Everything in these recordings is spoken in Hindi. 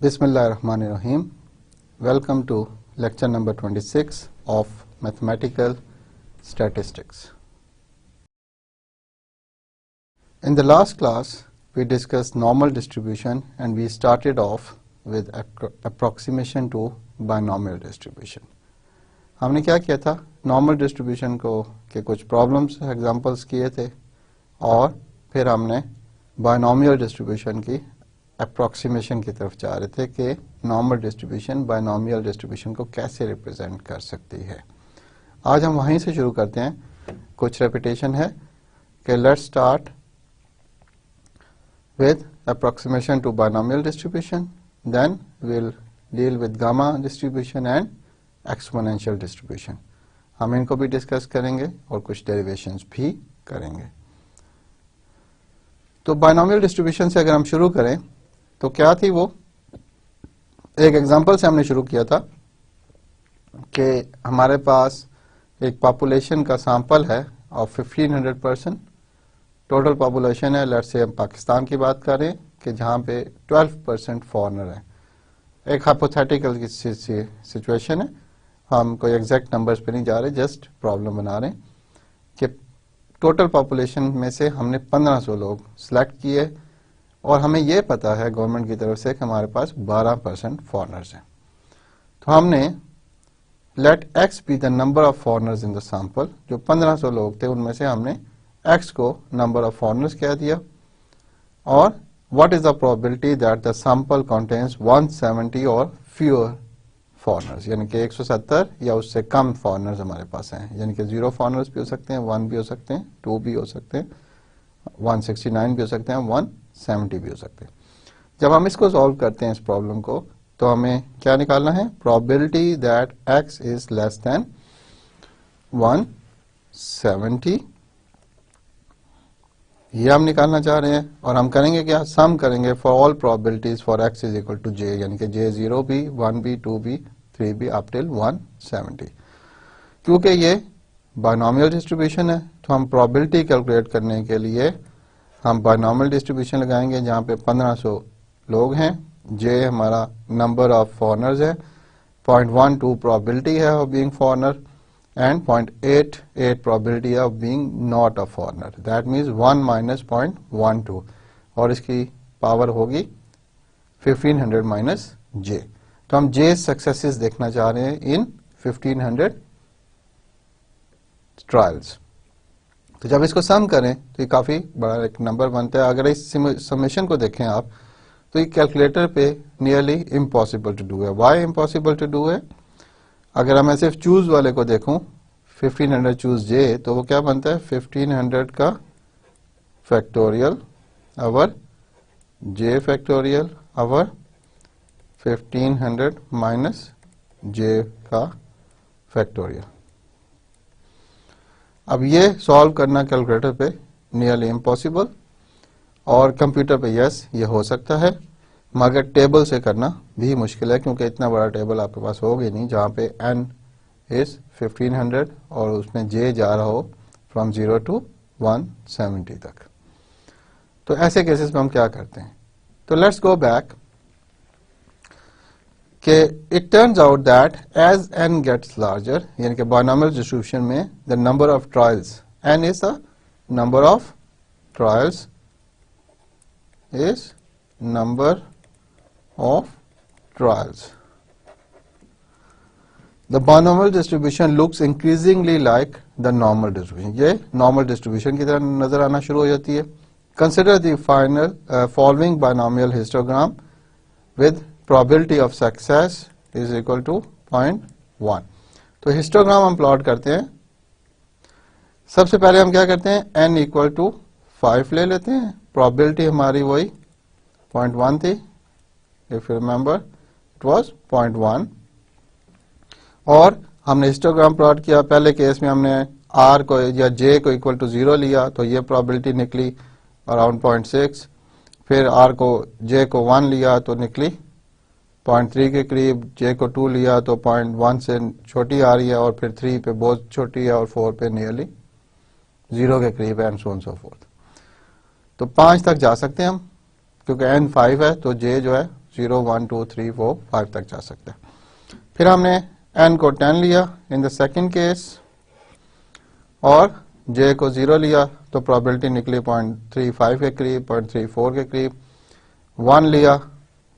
Bismillahirrahmanirrahim. Welcome to lecture number 26 of Mathematical Statistics. In the last class, we discussed normal distribution and we started off with approximation to binomial distribution. हमने क्या किया था? Normal distribution को के कुछ problems examples किए थे और फिर हमने binomial distribution की अप्रोक्सीमेशन की तरफ जा रहे थे कि नॉर्मल डिस्ट्रीब्यूशन बायनॉमियल डिस्ट्रीब्यूशन को कैसे रिप्रेजेंट कर सकती है। आज हम वहीं से शुरू करते हैं। कुछ रेपिटेशन है कि let's start with approximation to binomial distribution, then will deal with gamma distribution and exponential distribution. हम इनको भी डिस्कस करेंगे और कुछ डेरिवेशंस भी करेंगे। तो बायनॉमियल डिस्ट्रीब्यूशन से अगर हम शुरू करें तो क्या थी वो? एक एग्जांपल से हमने शुरू किया था कि हमारे पास एक पॉपुलेशन का सैंपल है ऑफ 1500 पर्सन। टोटल पॉपुलेशन है, लेट्स से हम पाकिस्तान की बात करें कि जहां पे 12% फॉरेनर है। एक हाइपोथेटिकल की सिचुएशन है, हम कोई एग्जैक्ट नंबर्स पे नहीं जा रहे, जस्ट प्रॉब्लम बना रहे हैं कि टोटल पॉपुलेशन में से हमने 1500 लोग सिलेक्ट किए और हमें यह पता है गवर्नमेंट की तरफ से कि हमारे पास 12% फॉरेनर्स हैं। तो हमने let X be the number of foreigners in the sample. जो 1500 लोग थे उनमें से हमने एक्स को नंबर ऑफ फॉरेनर्स कह दिया और what is the probability that the sample contains 170 और फ्यूअर फॉरेनर्स, यानी कि 170 या उससे कम फॉरेनर्स हमारे पास हैं, यानी कि 0 फॉरेनर्स भी हो सकते हैं, 1 भी हो सकते हैं, 2 भी हो सकते हैं, 169 भी हो सकते हैं, 170 भी हो सकते हैं। जब हम इसको सॉल्व करते हैं इस प्रॉब्लम को, तो हमें क्या निकालना है? Probability that x is less than 170, ये हम निकालना चाह रहे हैं। और हम करेंगे क्या? सम करेंगे for all probabilities for x is equal to j, यानी कि j 0 भी, 1 भी, 2 भी, 3 भी, अप टिल 170। क्योंकि ये बायनॉमियल डिस्ट्रीब्यूशन है तो हम प्रोबेबिलिटी कैलकुलेट करने के लिए हम बायनॉमियल डिस्ट्रीब्यूशन लगाएंगे जहां पे 1500 लोग हैं, j हमारा नंबर ऑफ फॉरेनर्स है, 0.12 प्रोबेबिलिटी है of being foreigner and 0.88 probability है of being not a foreigner. That means 1 minus 0.12 और इसकी पावर होगी 1500 माइनस j। तो हम j सक्सेसेस देखना चाह रहे हैं इन 1500 ट्रायल्स। तो जब इसको सम करें तो ये काफी बड़ा एक नंबर बनता है। अगर इस समेशन को देखें आप तो ये कैलकुलेटर पे नियरली इम्पॉसिबल टू डू है। व्हाई इम्पॉसिबल टू डू है? अगर मैं सिर्फ चूज वाले को देखूं 1500 चूज जे, तो वो क्या बनता है? 1500 का फैक्टोरियल अवर जे फैक्टोरियल अवर 1500 माइनस जे का फैक्टोरियल। अब ये सॉल्व करना कैलकुलेटर पे नियरली इम्पॉसिबल और कंप्यूटर पे यस ये हो सकता है, मगर टेबल से करना भी मुश्किल है क्योंकि इतना बड़ा टेबल आपके पास होगा नहीं जहाँ पे n इज 1500 और उसमें j जा रहा हो फ्रॉम 0 टू 170 तक। तो ऐसे केसेस में हम क्या करते हैं? तो लेट्स गो बैक कि it turns out that as n gets larger, यानी कि बायनॉमियल डिस्ट्रीब्यूशन में the number of trials, n is the number of trials is number of trials. The binomial distribution looks increasingly like the normal distribution. ये normal distribution की तरह नजर आना शुरू हो जाती है। Consider the following binomial histogram with probability of success is equal to 0.1. तो histogram हम प्लॉट करते हैं। सबसे पहले हम क्या करते हैं? n इक्वल टू 5 ले लेते हैं। प्रोबेबिलिटी हमारी वही 0.1 थी, if you remember it was 0.1 और हमने हिस्टोग्राम प्लॉट किया। पहले केस में हमने r को या j को इक्वल टू 0 लिया तो ये प्रोबेबिलिटी निकली अराउंड 0.6, फिर r को j को 1 लिया तो निकली 0.3 के करीब, j को 2 लिया तो 0.1 से छोटी आ रही है और फिर 3 पे बहुत छोटी है और 4 पे नियरली 0 के करीब है and so on so fourth. तो 5 तक जा सकते हैं हम क्योंकि n 5 है तो j जो है 0 1 2 3 4 5 तक जा सकता है। फिर हमने n को 10 लिया इन द सेकेंड केस और j को 0 लिया तो प्रोबेबिलिटी निकली 0.35 के करीब, 0.34 के करीब। 1 लिया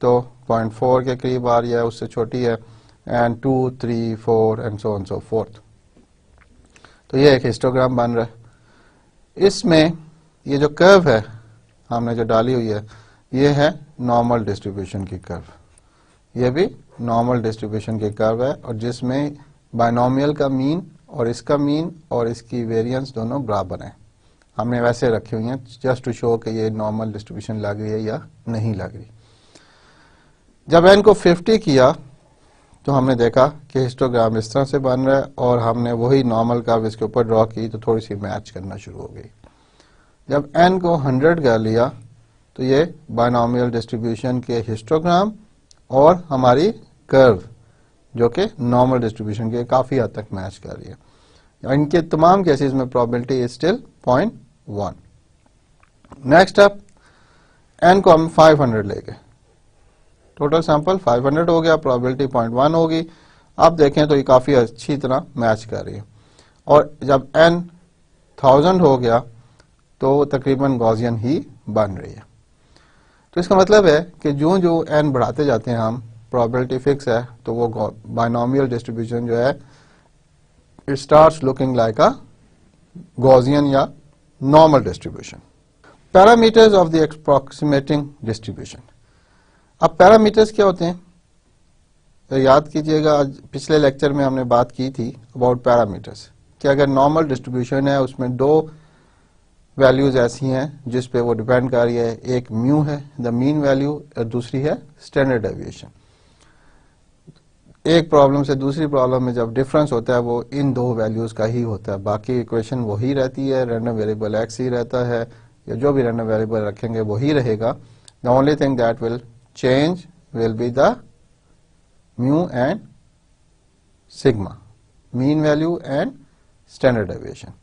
तो 0.4 के करीब आ रही है, उससे छोटी है, and 2 3 4 and so on so fourth. तो ये एक हिस्टोग्राम बन रहा है। इसमें ये जो कर्व है हमने जो डाली हुई है ये है नॉर्मल डिस्ट्रीब्यूशन की कर्व। ये भी नॉर्मल डिस्ट्रीब्यूशन की कर्व है और जिसमें बायनोमियल का मीन और इसका मीन और इसकी वेरिएंस दोनों बराबर हैं। हमने वैसे रखी हुई हैं जस्ट टू शो कि ये नॉर्मल डिस्ट्रीब्यूशन लग रही है या नहीं लग रही। जब n को 50 किया तो हमने देखा कि हिस्टोग्राम इस तरह से बन रहा है और हमने वही नॉर्मल कर्व इसके ऊपर ड्रॉ की तो थोड़ी सी मैच करना शुरू हो गई। जब n को 100 कर लिया तो ये बायनोमियल डिस्ट्रीब्यूशन के हिस्टोग्राम और हमारी कर्व जो कि नॉर्मल डिस्ट्रीब्यूशन के काफी हद तक मैच कर रही है। इनके तमाम केसेस में probability is still 0.1। Next up n को हम 500 ले गए, टोटल सैंपल 500 हो गया, प्रोबेबिलिटी 0.1 होगी। अब देखें तो ये काफी अच्छी तरह मैच कर रही है और जब n 1000 हो गया तो तकरीबन गॉसियन ही बन रही है। तो इसका मतलब है कि जो जो n बढ़ाते जाते हैं हम, प्रोबेबिलिटी फिक्स है तो वो बायनोमियल डिस्ट्रीब्यूशन जो है it starts looking like a Gaussian या normal distribution. Parameters of the approximating distribution. अब पैरामीटर्स क्या होते हैं तो याद कीजिएगा, आज पिछले लेक्चर में हमने बात की थी अबाउट पैरामीटर्स कि अगर नॉर्मल डिस्ट्रीब्यूशन है उसमें दो वैल्यूज ऐसी हैं जिस पे वो डिपेंड कर रही है, एक म्यू है द मीन वैल्यू और दूसरी है स्टैंडर्ड डेविएशन। एक प्रॉब्लम से दूसरी प्रॉब्लम में जब डिफरेंस होता है वो इन दो वैल्यूज का ही होता है, बाकी इक्वेशन वही रहती है, रैंडम वेरिएबल x ही रहता है या जो भी रैंडम वेरिएबल रखेंगे वही रहेगा। The only thing that will change will be the mu and sigma, mean value and standard deviation.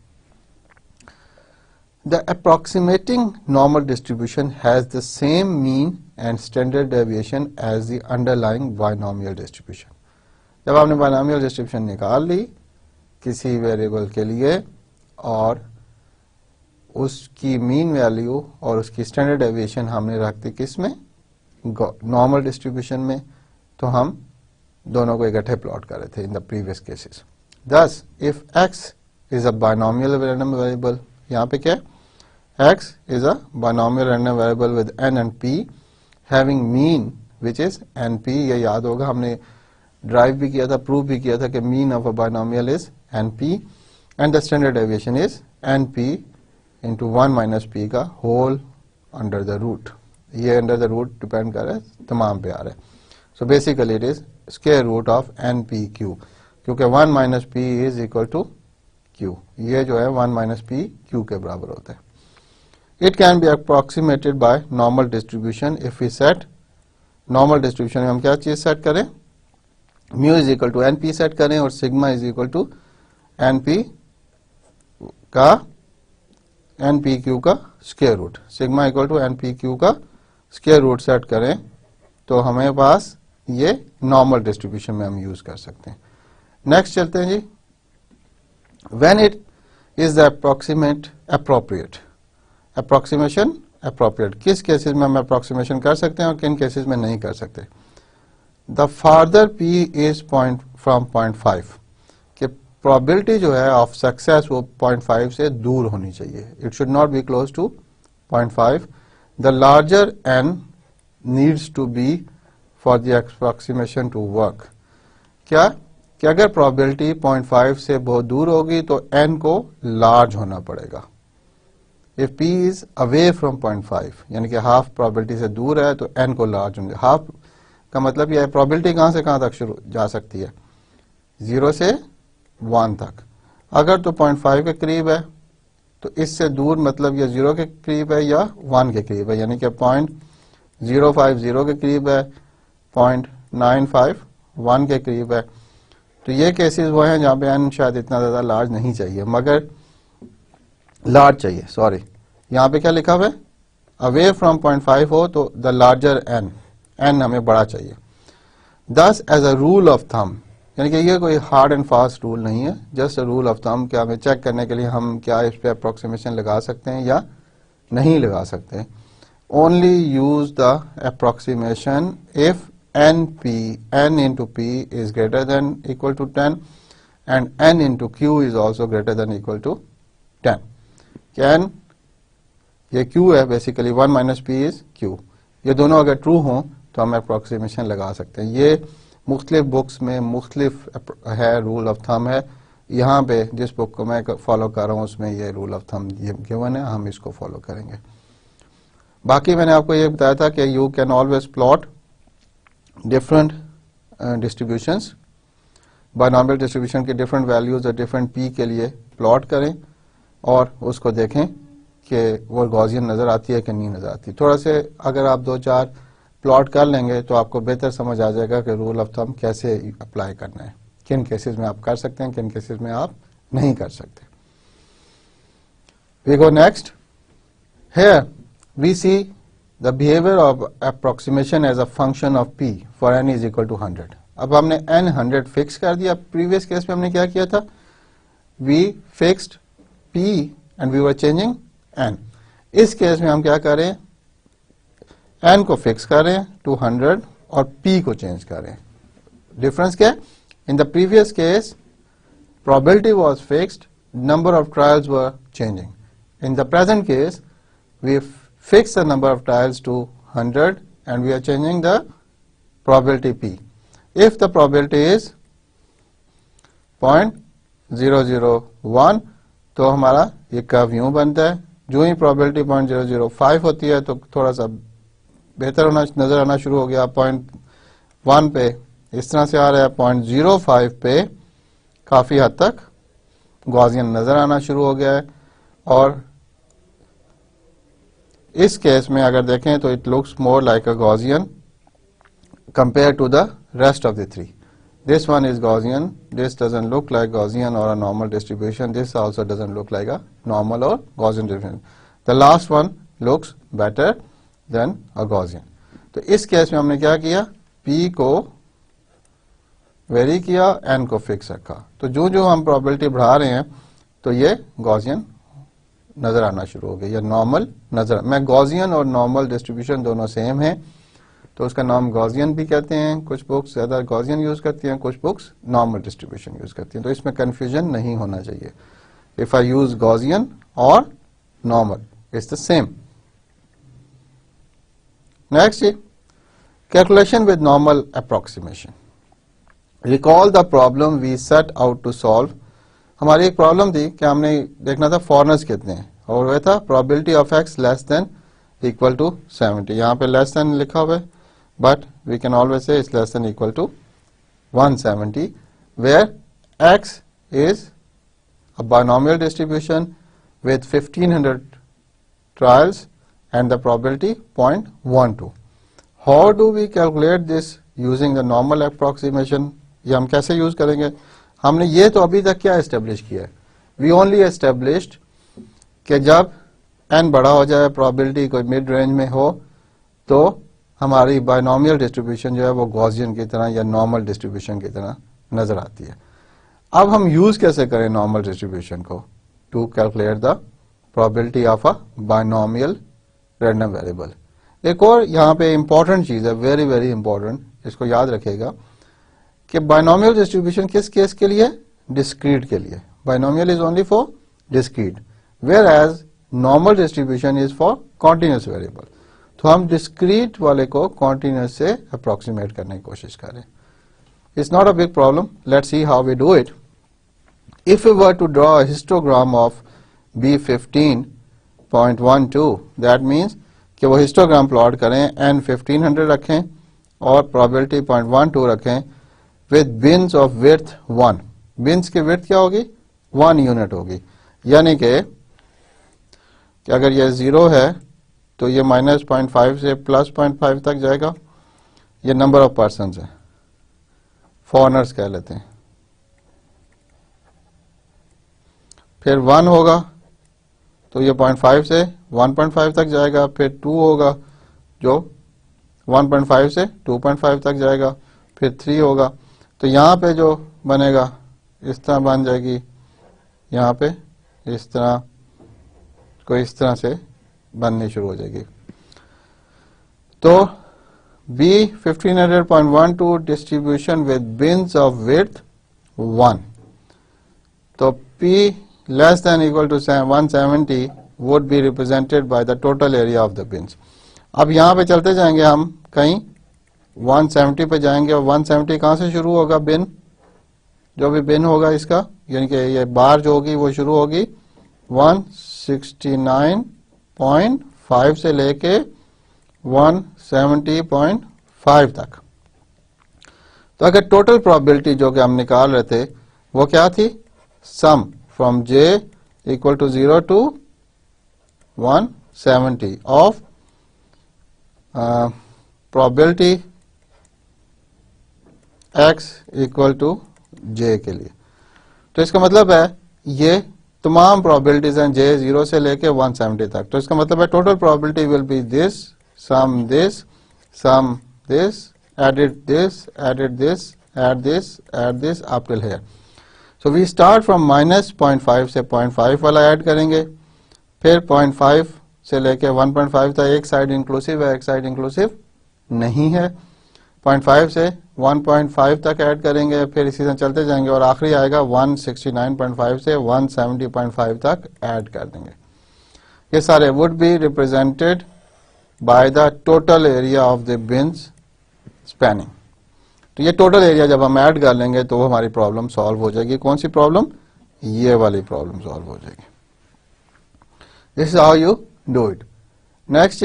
The approximating normal distribution has the same mean and standard deviation as the underlying binomial distribution. जब आपने binomial distribution निकाल ली किसी वेरिएबल के लिए और उसकी मीन वैल्यू और उसकी स्टैंडर्ड डेविएशन हमने रख दी किस में, नॉर्मल डिस्ट्रीब्यूशन में, तो हम दोनों को इकट्ठे प्लॉट कर रहे थे इन the previous cases. Thus, if x is a binomial random variable, यहाँ पे क्या है, x is a binomial random variable with n and p having mean which is np। ये याद होगा हमने ड्राइव भी किया था, प्रूव भी किया था कि mean of a binomial is np and the standard deviation is np into 1 minus p का whole under the root। ये under the root डिपेंड कर रहा है तमाम पे आ रहा है। So basically it is square root of npq क्योंकि 1 minus p is equal to q। ये जो है 1 minus p q के बराबर होता है। It can be approximated by normal distribution if we set normal distribution में हम क्या चीज सेट करें, mu is equal to np set करें और sigma is equal to np का npq का square root, sigma equal to npq का स्क्वायर रूट सेट करें तो हमें पास ये नॉर्मल डिस्ट्रीब्यूशन में हम यूज कर सकते हैं। नेक्स्ट चलते हैं जी, when it is the approximate appropriate। Approximation appropriate, किस केसेस में हम अप्रोक्सीमेशन कर सकते हैं और किन केसेस में नहीं कर सकते। The farther p is from 0.5 कि प्रोबेबिलिटी जो है ऑफ सक्सेस वो 0.5 से दूर होनी चाहिए, it should not be close to 0.5। The larger n needs to be for the approximation to work. क्या कि अगर प्रोबेबिलिटी 0.5 से बहुत दूर होगी तो n को लार्ज होना पड़ेगा। If p is away from 0.5 यानी कि हाफ प्रोबेबिलिटी से दूर है तो n को लार्ज होंगे। हाफ का मतलब यह है प्रोबेबिलिटी कहां से कहां तक शुरू जा सकती है, 0 से 1 तक। अगर तो 0.5 के करीब है तो इससे दूर मतलब या 0 के करीब है या 1 के करीब है, यानी कि 0.050 के करीब है, 0.951 के करीब है। तो ये केसेस वो हैं जहां पे n शायद इतना ज्यादा लार्ज नहीं चाहिए मगर लार्ज चाहिए, सॉरी यहाँ पे क्या लिखा हुआ है, अवे फ्रॉम 0.5 हो तो द लार्जर n, n हमें बड़ा चाहिए। Thus as a rule of thumb, यानी कि ये कोई हार्ड एंड फास्ट रूल नहीं है, just a rule of thumb, क्या हमें चेक करने के लिए हम क्या इस पे अप्रोक्सीमेशन लगा सकते हैं या नहीं लगा सकते। Only use the approximation if n into p is greater than equal to 10 and n into q is also greater than equal to 10। n ये q है basically, 1 minus P is q, ये दोनों अगर ट्रू हों तो हम अप्रोक्सीमेशन लगा सकते हैं। ये मुख्तलिफ बुक्स में मुख्तलिफ है रूल ऑफ थंब है, यहाँ पे जिस बुक को मैं फॉलो कर रहा हूँ उसमें ये रूल ऑफ थंब ये गिवन है, हम इसको फॉलो करेंगे। बाकी मैंने आपको ये बताया था कि you can always plot different distributions, binomial distribution के डिफरेंट वैल्यूज और डिफरेंट पी के लिए प्लॉट करें और उसको देखें कि वो गॉसियन नज़र आती है कि नहीं नज़र आती। थोड़ा से अगर आप 2-4 प्लॉट कर लेंगे तो आपको बेहतर समझ आ जाएगा कि रूल ऑफ थंब कैसे अप्लाई करना है, किन केसेस में आप कर सकते हैं, किन केसेस में आप नहीं कर सकते। We go next. Here we see the behaviour of approximation as a function of p for n is equal to 100। अब हमने n 100 फिक्स कर दिया। प्रीवियस केस में हमने क्या किया था, we fixed p and we were changing n। इस केस में हम क्या करें, n को फिक्स करें टू 100 और p को चेंज करें। डिफरेंस क्या है, इन the previous case probability was fixed, number of trials were changing. In the present case we fix the number of trials to 100 and we are changing the probability p. If the probability is 0.001 तो हमारा ये कर्व यूं बनता है। जो ही probability 0.005 होती है तो थोड़ा सा बेहतर होना नजर आना शुरू हो गया। 0.1 पे इस तरह से आ रहा है, 0.05 पे काफी हद तक गॉसियन नजर आना शुरू हो गया है। और इस केस में अगर देखें तो it looks more like a Gaussian compare to the rest of the three. This one is Gaussian, this doesn't look like Gaussian और a normal distribution, this also doesn't look like a normal और Gaussian distribution. The last one looks better than a Gaussian. तो इस केस में हमने क्या किया, p को वेरी किया, n को फिक्स रखा। तो जो जो हम प्रोबेबिलिटी बढ़ा रहे हैं तो ये गॉसियन नजर आना शुरू हो गया या नॉर्मल नजर। मैं गॉसियन और नॉर्मल डिस्ट्रीब्यूशन दोनों सेम है तो उसका नाम गॉसियन भी कहते हैं। कुछ बुक्स ज्यादा गॉसियन यूज करती हैं, कुछ बुक्स नॉर्मल डिस्ट्रीब्यूशन यूज करती हैं, तो इसमें कंफ्यूजन नहीं होना चाहिए। इफ आई यूज गॉसियन और normal it's the same. Next calculation with normal approximation. Recall the problem we set out to solve. हमारी एक प्रॉब्लम थी कि हमने देखना था फॉरनर्स कितने हैं और वह था probability of x less than equal to 70। यहाँ पे लेस देन लिखा हुआ है but we can always say it's less than equal to 170 where x is a binomial distribution with 1500 trials and the probability 0.12। How do we calculate this using the normal approximation, ये हम कैसे यूज करेंगे। हमने ये तो अभी तक क्या एस्टेब्लिश किया है, वी ओनली एस्टेब्लिश्ड कि जब n बड़ा हो जाए, प्रोबेबिलिटी कोई मिड रेंज में हो, तो हमारी बायनॉमियल डिस्ट्रीब्यूशन जो है वो गॉसियन की तरह या नॉर्मल डिस्ट्रीब्यूशन की तरह नजर आती है। अब हम यूज कैसे करें नॉर्मल डिस्ट्रीब्यूशन को to calculate the probability of a binomial random variable. एक और यहाँ पे इंपॉर्टेंट चीज है, वेरी वेरी इंपॉर्टेंट, इसको याद रखेगा कि बायनॉमियल डिस्ट्रीब्यूशन किस केस के लिए, डिस्क्रीट के लिए। Binomial is only for discrete whereas normal distribution is for continuous variable. तो हम डिस्क्रीट वाले को कॉन्टिन्यूस से अप्रोक्सीमेट करने की कोशिश करें। It's not a big problem, let's see how we do it. If you were to draw a histogram of B15.12 that means कि वो हिस्टोग्राम प्लॉट करें, n 1500 रखें और प्रोबेबिलिटी 0.12 रखें with bins of width 1। Beans की विड्थ क्या होगी, 1 यूनिट होगी, यानी कि अगर ये 0 है तो ये -0.5 से +0.5 तक जाएगा। ये नंबर ऑफ पर्सन है, फॉरनर्स कह लेते हैं। फिर 1 होगा तो ये 0.5 से 1.5 तक जाएगा। फिर 2 होगा जो 1.5 से 2.5 तक जाएगा, फिर 3 होगा। तो यहाँ पे जो बनेगा इस तरह बन जाएगी, यहाँ पे इस तरह कोई इस तरह से बननी शुरू हो जाएगी। तो B 1500.12 distribution with bins of width 1, तो P less than equal to 170 would be represented by the total area of the bins. अब यहाँ पे चलते जाएंगे हम, कहीं 170 पे जाएंगे और 170 कहाँ से शुरू होगा, बिन जो भी बिन होगा इसका, यानी कि ये बार जो होगी वो शुरू होगी 169.5 से लेके 170.5 तक। तो अगर टोटल प्रोबेबिलिटी जो कि हम निकाल रहे थे वो क्या थी, sum from j equal to 0 to 170 of probability x equal to j के लिए। तो इसका मतलब है ये तमाम प्रोबेबिलिटीज हैं j 0 से लेके 170 तक। तो इसका मतलब है total probability will be this sum this sum this added this added this add this up till here. So we start from minus 0.5 से 0.5 वाला ऐड करेंगे, फिर 0.5 से लेके 1.5 तक एक साइड इंक्लूसिव है, एक साइड इंक्लूसिव नहीं है। 0.5 से 1.5 तक ऐड करेंगे, फिर इसी तरह चलते जाएंगे और आखिरी आएगा 169.5 से 170.5 तक ऐड कर देंगे। ये सारे would be represented by the total area of the beans spanning. तो ये टोटल एरिया जब हम ऐड कर लेंगे तो वो हमारी प्रॉब्लम सॉल्व हो जाएगी। कौन सी प्रॉब्लम, ये वाली प्रॉब्लम सॉल्व हो जाएगी। This is how you do it. Next,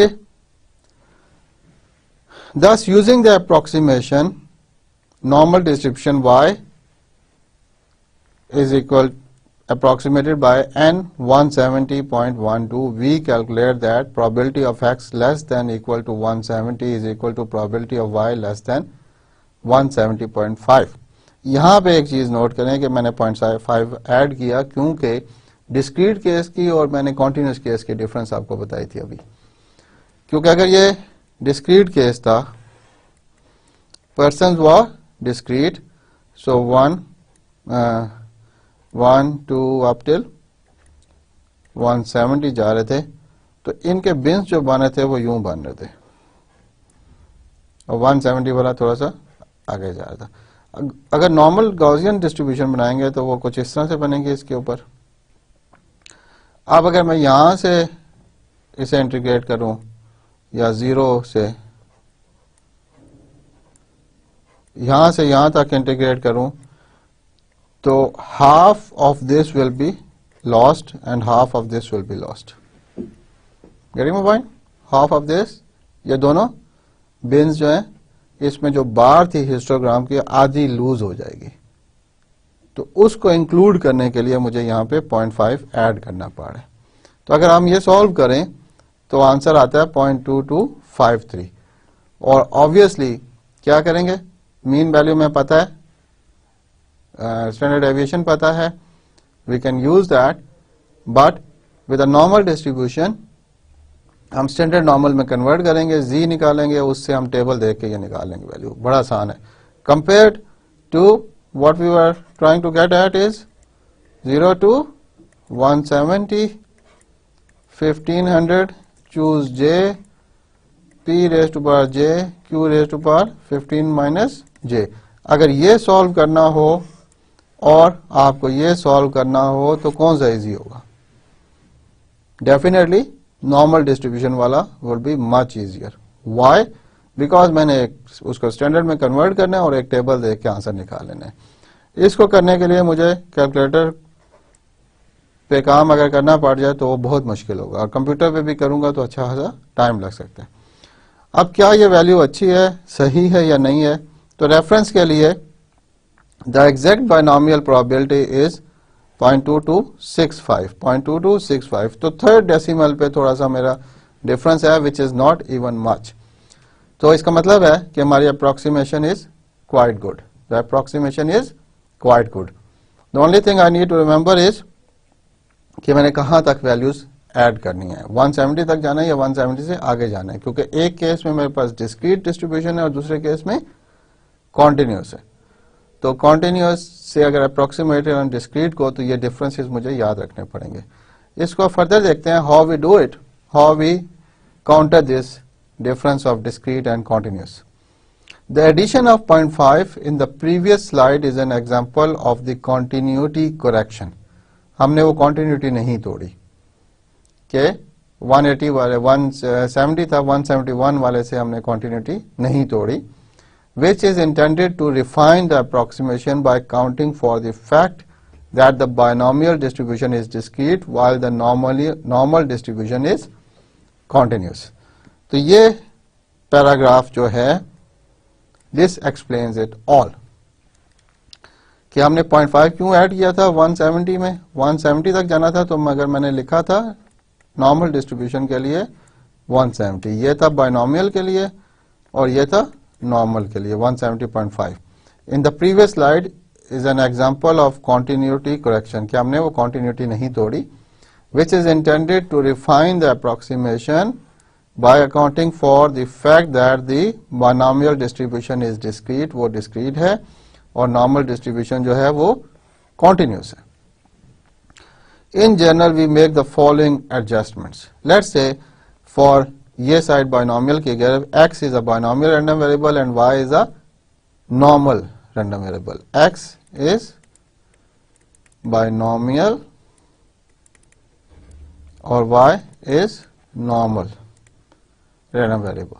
thus using the approximation normal distribution y is equal approximated by n 170.12, we calculate that probability of x less than equal to 170 is equal to probability of y less than 170.5। यहाँ पे एक चीज नोट करें कि मैंने 0.5 ऐड किया क्योंकि डिस्क्रीट केस की और मैंने कॉन्टिन्यूस केस की डिफरेंस आपको बताई थी अभी। क्योंकि अगर ये डिस्क्रीट केस था, पर्सन वर डिस्क्रीट, सो 1 2 अप टिल 170 जा रहे थे, तो इनके बिन्स जो बने थे वो यूं बन रहे थे और 170 वाला थोड़ा सा आगे जा रहा था। अगर नॉर्मल गॉसियन डिस्ट्रीब्यूशन बनाएंगे तो वो कुछ इस तरह से बनेंगे इसके ऊपर। अब अगर मैं यहां से इसे इंटीग्रेट करूं या 0 से यहां तक इंटीग्रेट करूं तो half of this will be lost and half of this will be lost. Getting my point? Half of this, ये दोनों बिन्स जो हैं इसमें जो बार थी हिस्टोग्राम की आधी लूज हो जाएगी, तो उसको इंक्लूड करने के लिए मुझे यहां पे 0.5 ऐड करना पड़े। तो अगर हम ये सॉल्व करें तो आंसर आता है 0.2253 और ऑब्वियसली क्या करेंगे, मीन वैल्यू में पता है, स्टैंडर्ड डेविएशन पता है, we can use that, but with a normal distribution हम स्टैंडर्ड नॉर्मल में कन्वर्ट करेंगे, जी निकालेंगे, उससे हम टेबल देख के ये निकाल लेंगे वैल्यू। बड़ा आसान है। Compared to what we were trying to get at is 0 to 170, 1500, choose j, p raised to power j, q raised to power 15 minus j। अगर ये सॉल्व करना हो और आपको ये सॉल्व करना हो तो कौन सा इजी होगा? डेफिनेटली नॉर्मल डिस्ट्रीब्यूशन वाला will be much easier. Why? Because मैंने उसको स्टैंडर्ड में कन्वर्ट करना है और एक टेबल देख के आंसर निकाल लेना है। इसको करने के लिए मुझे कैलकुलेटर पे काम अगर करना पड़ जाए तो वो बहुत मुश्किल होगा, और कंप्यूटर पे भी करूंगा तो अच्छा खासा टाइम लग सकता है। अब क्या ये वैल्यू अच्छी है, सही है या नहीं है? तो रेफरेंस के लिए the exact binomial probability is 0.2265। तो थर्ड डेसिमल पे थोड़ा सा मेरा डिफरेंस है, which is not even much. तो इसका मतलब है कि हमारी approximation is quite good. The approximation is quite good. The only thing I need to remember is कि मैंने कहां तक वैल्यूज ऐड करनी है, 170 तक जाना है या 170 से आगे जाना है, क्योंकि एक केस में मेरे पास डिस्क्रीट डिस्ट्रीब्यूशन है और दूसरे केस में कॉन्टिन्यूस है। तो कॉन्टिन्यूस से अगर अप्रोक्सीमेटेड ऑन डिस्क्रीट को, तो ये डिफरेंसेस मुझे याद रखने पड़ेंगे। इसको फर्दर देखते हैं, how we do it, how we counter this difference of discrete and continuous. The addition of 0.5 in the previous slide is an example of the continuity correction. हमने वो continuity नहीं तोड़ी कि 180 वाले 170 था, 171 वाले से हमने continuity नहीं तोड़ी, which is intended to refine the approximation by counting for the fact that the binomial distribution is discrete while the normal distribution is continuous. तो ये पैराग्राफ जो है, दिस एक्सप्लेन्स इट ऑल, कि हमने 0.5 क्यों ऐड किया था 170 में, 170 तक जाना था, तो मगर मैंने लिखा था नॉर्मल डिस्ट्रीब्यूशन के लिए 170, ये था बाइनोमियल के लिए और ये था नॉर्मल के लिए 170.5. In the previous slide is an example of continuity correction, कि हमने वो कॉन्टिन्यूटी नहीं तोड़ी, which is intended to refine the approximation by accounting for the fact that the binomial distribution is discrete, वो discrete है, और normal distribution जो है वो continuous है. In general, we make the following adjustments. Let's say for ये side binomial की अगर x is a binomial random variable and y is a normal random variable. x is binomial और y is normal random variable.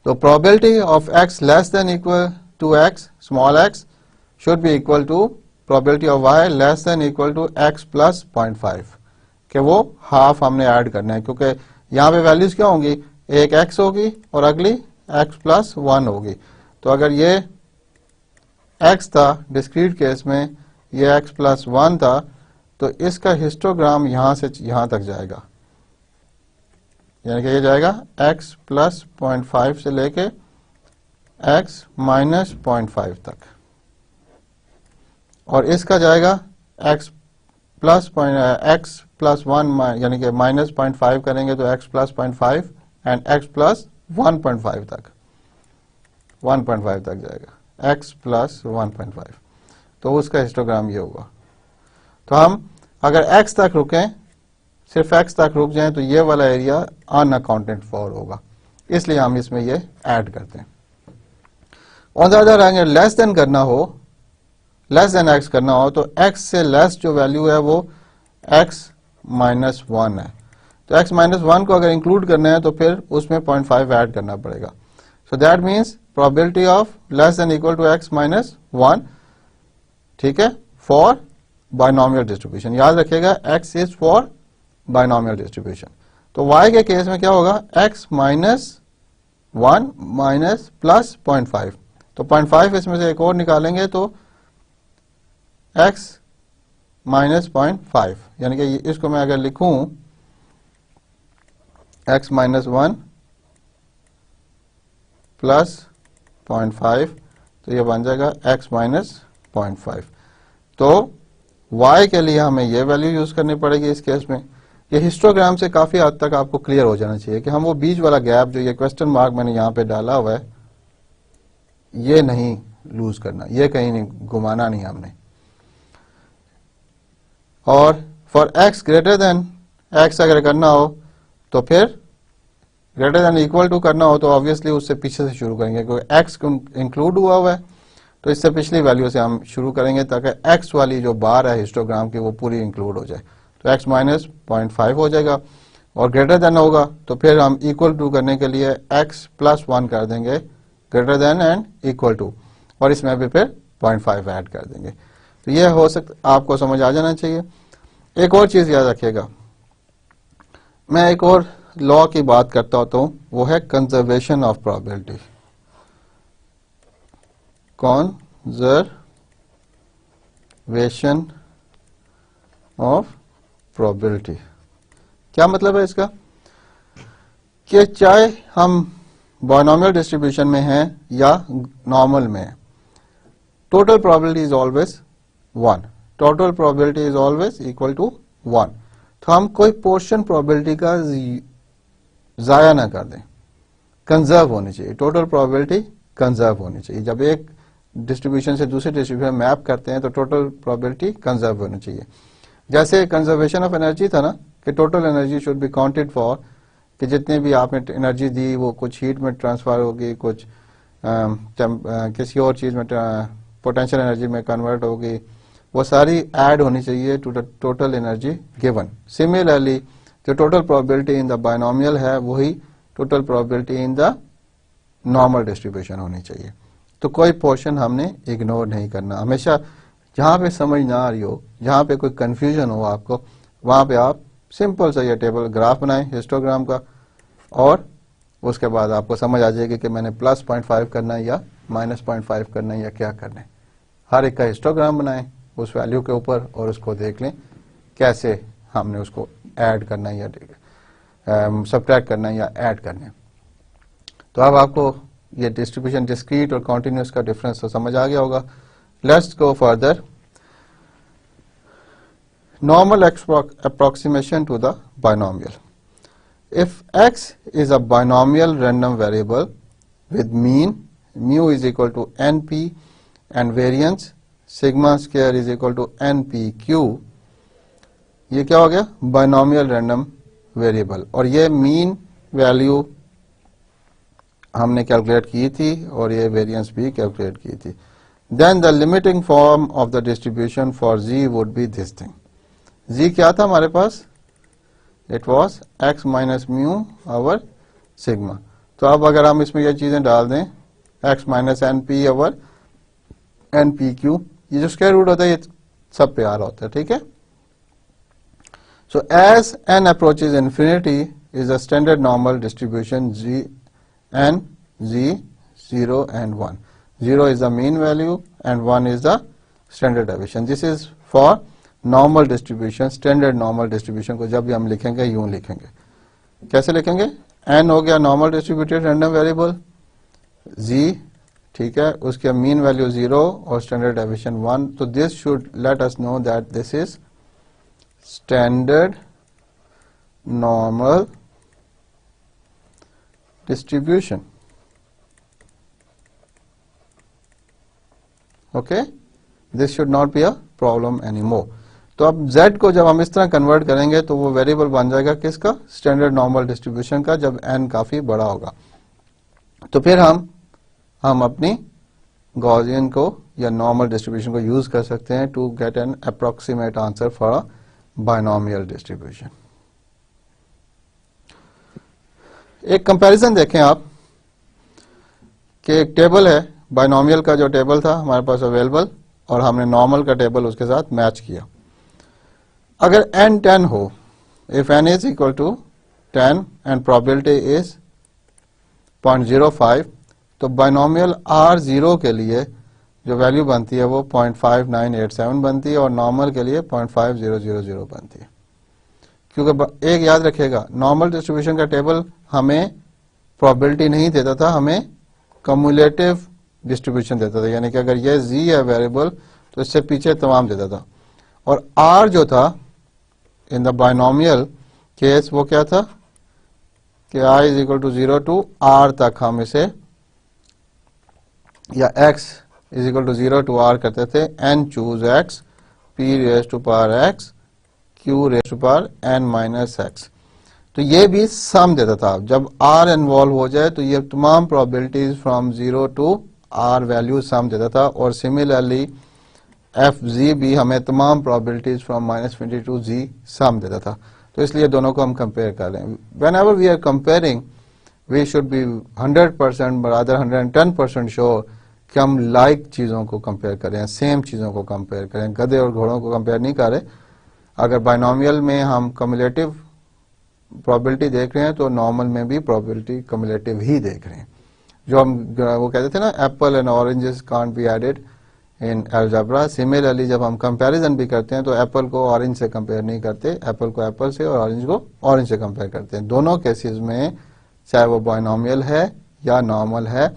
The probability of x less than equal to x, small x, should be equal to probability of y less than equal to x plus 0.5, कि वो हाफ हमने ऐड करना है, क्योंकि यहाँ पे वैल्यूज क्या होंगी, एक x होगी और अगली x plus 1 होगी। तो अगर ये x था डिस्क्रीट केस में, ये x plus 1 था, तो इसका हिस्टोग्राम यहाँ से यहाँ तक जाएगा, यानी कि ये जाएगा x प्लस 0.5 से लेके x माइनस 0.5 तक, और इसका जाएगा x प्लस 1 यानी कि माइनस 0.5 करेंगे तो x plus 0.5 and x plus 1.5 तक, 1.5 तक जाएगा x प्लस 1.5, तो उसका हिस्टोग्राम ये होगा। तो हम अगर x तक रुकें, सिर्फ x तक रुक जाएं, तो ये वाला एरिया अनअकाउंटेड फॉर होगा, इसलिए हम इसमें ये ऐड करते हैं। और ज्यादा अगर लेस देन करना हो, लेस देन x करना हो, तो x से लेस जो वैल्यू है वो x माइनस 1 है, तो x माइनस 1 को अगर इंक्लूड करना है तो फिर उसमें 0.5 ऐड करना पड़ेगा। So that means probability of less than equal to x minus 1, ठीक है, फॉर बाइनोमियल डिस्ट्रीब्यूशन। याद रखिएगा x is for binomial distribution. तो y के केस में क्या होगा, x माइनस 1 माइनस प्लस 0.5, तो 0.5 इसमें से एक और निकालेंगे तो x माइनस 0.5, यानी कि इसको मैं अगर लिखूं x माइनस 1 प्लस 0.5, तो ये बन जाएगा x माइनस 0.5। तो y के लिए हमें ये वैल्यू यूज करनी पड़ेगी इस केस में। ये हिस्टोग्राम से काफी हद तक आपको क्लियर हो जाना चाहिए कि हम वो बीच वाला गैप जो ये क्वेश्चन मार्क मैंने यहाँ पे डाला हुआ है, ये नहीं लूज करना, ये कहीं नहीं घुमाना नहीं हमने। और for x greater than x अगर करना हो तो फिर ग्रेटर देन इक्वल टू करना हो तो ऑब्वियसली उससे पीछे से शुरू करेंगे, क्योंकि x इंक्लूड हुआ हुआ है, तो इससे पिछली वैल्यू से हम शुरू करेंगे ताकि x वाली जो बार है हिस्टोग्राम की वो पूरी इंक्लूड हो जाए। तो x माइनस 0.5 हो जाएगा, और ग्रेटर देन होगा तो फिर हम इक्वल टू करने के लिए x प्लस 1 कर देंगे, greater than and equal to, और इसमें भी फिर 0.5 ऐड कर देंगे। तो ये हो सकता आपको समझ आ जाना चाहिए। एक और चीज याद रखिएगा, मैं एक और लॉ की बात करता होता हूं, वो है conservation of probability. Conservation of probability क्या मतलब है इसका, कि चाहे हम बाइनोमियल डिस्ट्रीब्यूशन में हैं या नॉर्मल में, total probability is always 1, total probability is always equal to 1। तो हम कोई पोर्शन प्रोबेबिलिटी का जाया ना कर दें, कंजर्व होनी चाहिए, टोटल प्रोबेबिलिटी कंजर्व होनी चाहिए। जब एक डिस्ट्रीब्यूशन से दूसरे डिस्ट्रीब्यूशन में मैप करते हैं तो टोटल प्रोबेबिलिटी कंजर्व होनी चाहिए। जैसे कंजर्वेशन ऑफ एनर्जी था ना, कि total energy should be counted for, कि जितने भी आपने एनर्जी दी वो कुछ हीट में ट्रांसफर होगी, कुछ किसी और चीज में पोटेंशियल एनर्जी में कन्वर्ट होगी, वो सारी ऐड होनी चाहिए to the total energy given. Similarly जो total probability in the binomial है वही total probability in the normal distribution होनी चाहिए। तो कोई पोर्शन हमने इग्नोर नहीं करना। हमेशा जहां पे समझ ना आ रही हो, जहां पे कोई कंफ्यूजन हो आपको, वहां पे आप सिंपल सा ये टेबल ग्राफ बनाएं हिस्टोग्राम का, और उसके बाद आपको समझ आ जाएगी कि मैंने प्लस 0.5 करना है या माइनस 0.5 करना है या क्या करना है। हर एक का हिस्टोग्राम बनाएं उस वैल्यू के ऊपर और उसको देख लें कैसे हमने उसको ऐड करना है या सब्ट्रैक्ट करना है या ऐड करना है। तो अब आपको ये डिस्ट्रीब्यूशन डिस्क्रीट और कॉन्टिन्यूस का डिफरेंस तो समझ आ गया होगा। Let's go further. Normal approximation to the binomial. If x is a binomial random variable with mean mu is equal to np and variance sigma square is equal to npq, ये क्या हो गया? Binomial random variable. और ये मीन वैल्यू हमने कैलकुलेट की थी और ये वेरिएंस भी कैलकुलेट की थी। Then the limiting form of the distribution for z would be this thing. z क्या था हमारे पास? It was x minus mu over sigma. तो अब अगर हम इसमें ये चीजें डाल दें, x minus n p over n p q, ये जो स्क्वायर रूट होता है ये सब पे आ रहा होता है, ठीक है। So as n approaches infinity is a standard normal distribution z n z 0 and 1. 0 is the mean value and 1 is the standard deviation. This is for normal distribution, standard normal distribution को जब भी हम लिखेंगे यूं लिखेंगे। कैसे लिखेंगे? n हो गया normal distributed random variable, z ठीक है, उसके mean value 0 और standard deviation 1. So this should let us know that this is standard normal distribution. Okay, this should not be a problem anymore. तो अब z को जब हम इस तरह कन्वर्ट करेंगे तो वो वेरिएबल बन जाएगा किसका? स्टैंडर्ड नॉर्मल डिस्ट्रीब्यूशन का, जब n काफी बड़ा होगा। तो फिर हम अपनी गॉसियन को या नॉर्मल डिस्ट्रीब्यूशन को यूज कर सकते हैं to get an approximate answer for a binomial distribution. एक कंपैरिजन देखें आप कि एक टेबल है, बायनोमियल का जो टेबल था हमारे पास अवेलेबल, और हमने नॉर्मल का टेबल उसके साथ मैच किया। अगर n 10 हो, if n is equal to 10 and probability is 0.05, तो बायनोमियल R0 के लिए जो वैल्यू बनती है वो 0.5987 बनती है और नॉर्मल के लिए 0.5000 बनती है। क्योंकि एक याद रखिएगा, नॉर्मल डिस्ट्रीब्यूशन का टेबल हमें प्रोबेबिलिटी नहीं देता था, हमें कम्युलेटिव डिस्ट्रीब्यूशन देता था। यानी कि अगर ये z है वेरिएबल तो इससे पीछे तमाम देता था। और r जो था इन द बायनोमियल केस वो क्या था कि i is equal to 0 to r तक हम इसे, या x is equal to 0 to r करते थे, n choose x, p raise to power x, q raise to power n minus x। तो ये भी सम देता था। जब r इन्वॉल्व हो जाए तो ये तमाम probabilities from 0 to r value sum देता था। और सिमिलरली fz भी हमें तमाम probabilities from -20 to z sum देता था। तो इसलिए दोनों को हम कंपेयर कर रहे हैं। Whenever we are comparing we should be 100% बराबर 110% श्योर कि हम लाइक चीजों को कंपेयर करें, सेम चीजों को कंपेयर करें। गधे और घोड़ों को कंपेयर नहीं कर रहे। अगर बायनोमियल में हम कम्युलेटिव प्रोबेबिलिटी देख रहे हैं तो नॉर्मल में भी प्रोबेबिलिटी कम्युलेटिव ही देख रहे हैं। जो हम वो कहते थे ना, apple and oranges can't be added in algebra. Similarly जब हम कंपैरिजन भी करते हैं तो एप्पल को ऑरेंज से कंपेयर नहीं करते, एप्पल को एप्पल से और ऑरेंज को ऑरेंज से कंपेयर करते हैं। दोनों केसेस में चाहे वो बायनोमियल है या नॉर्मल है,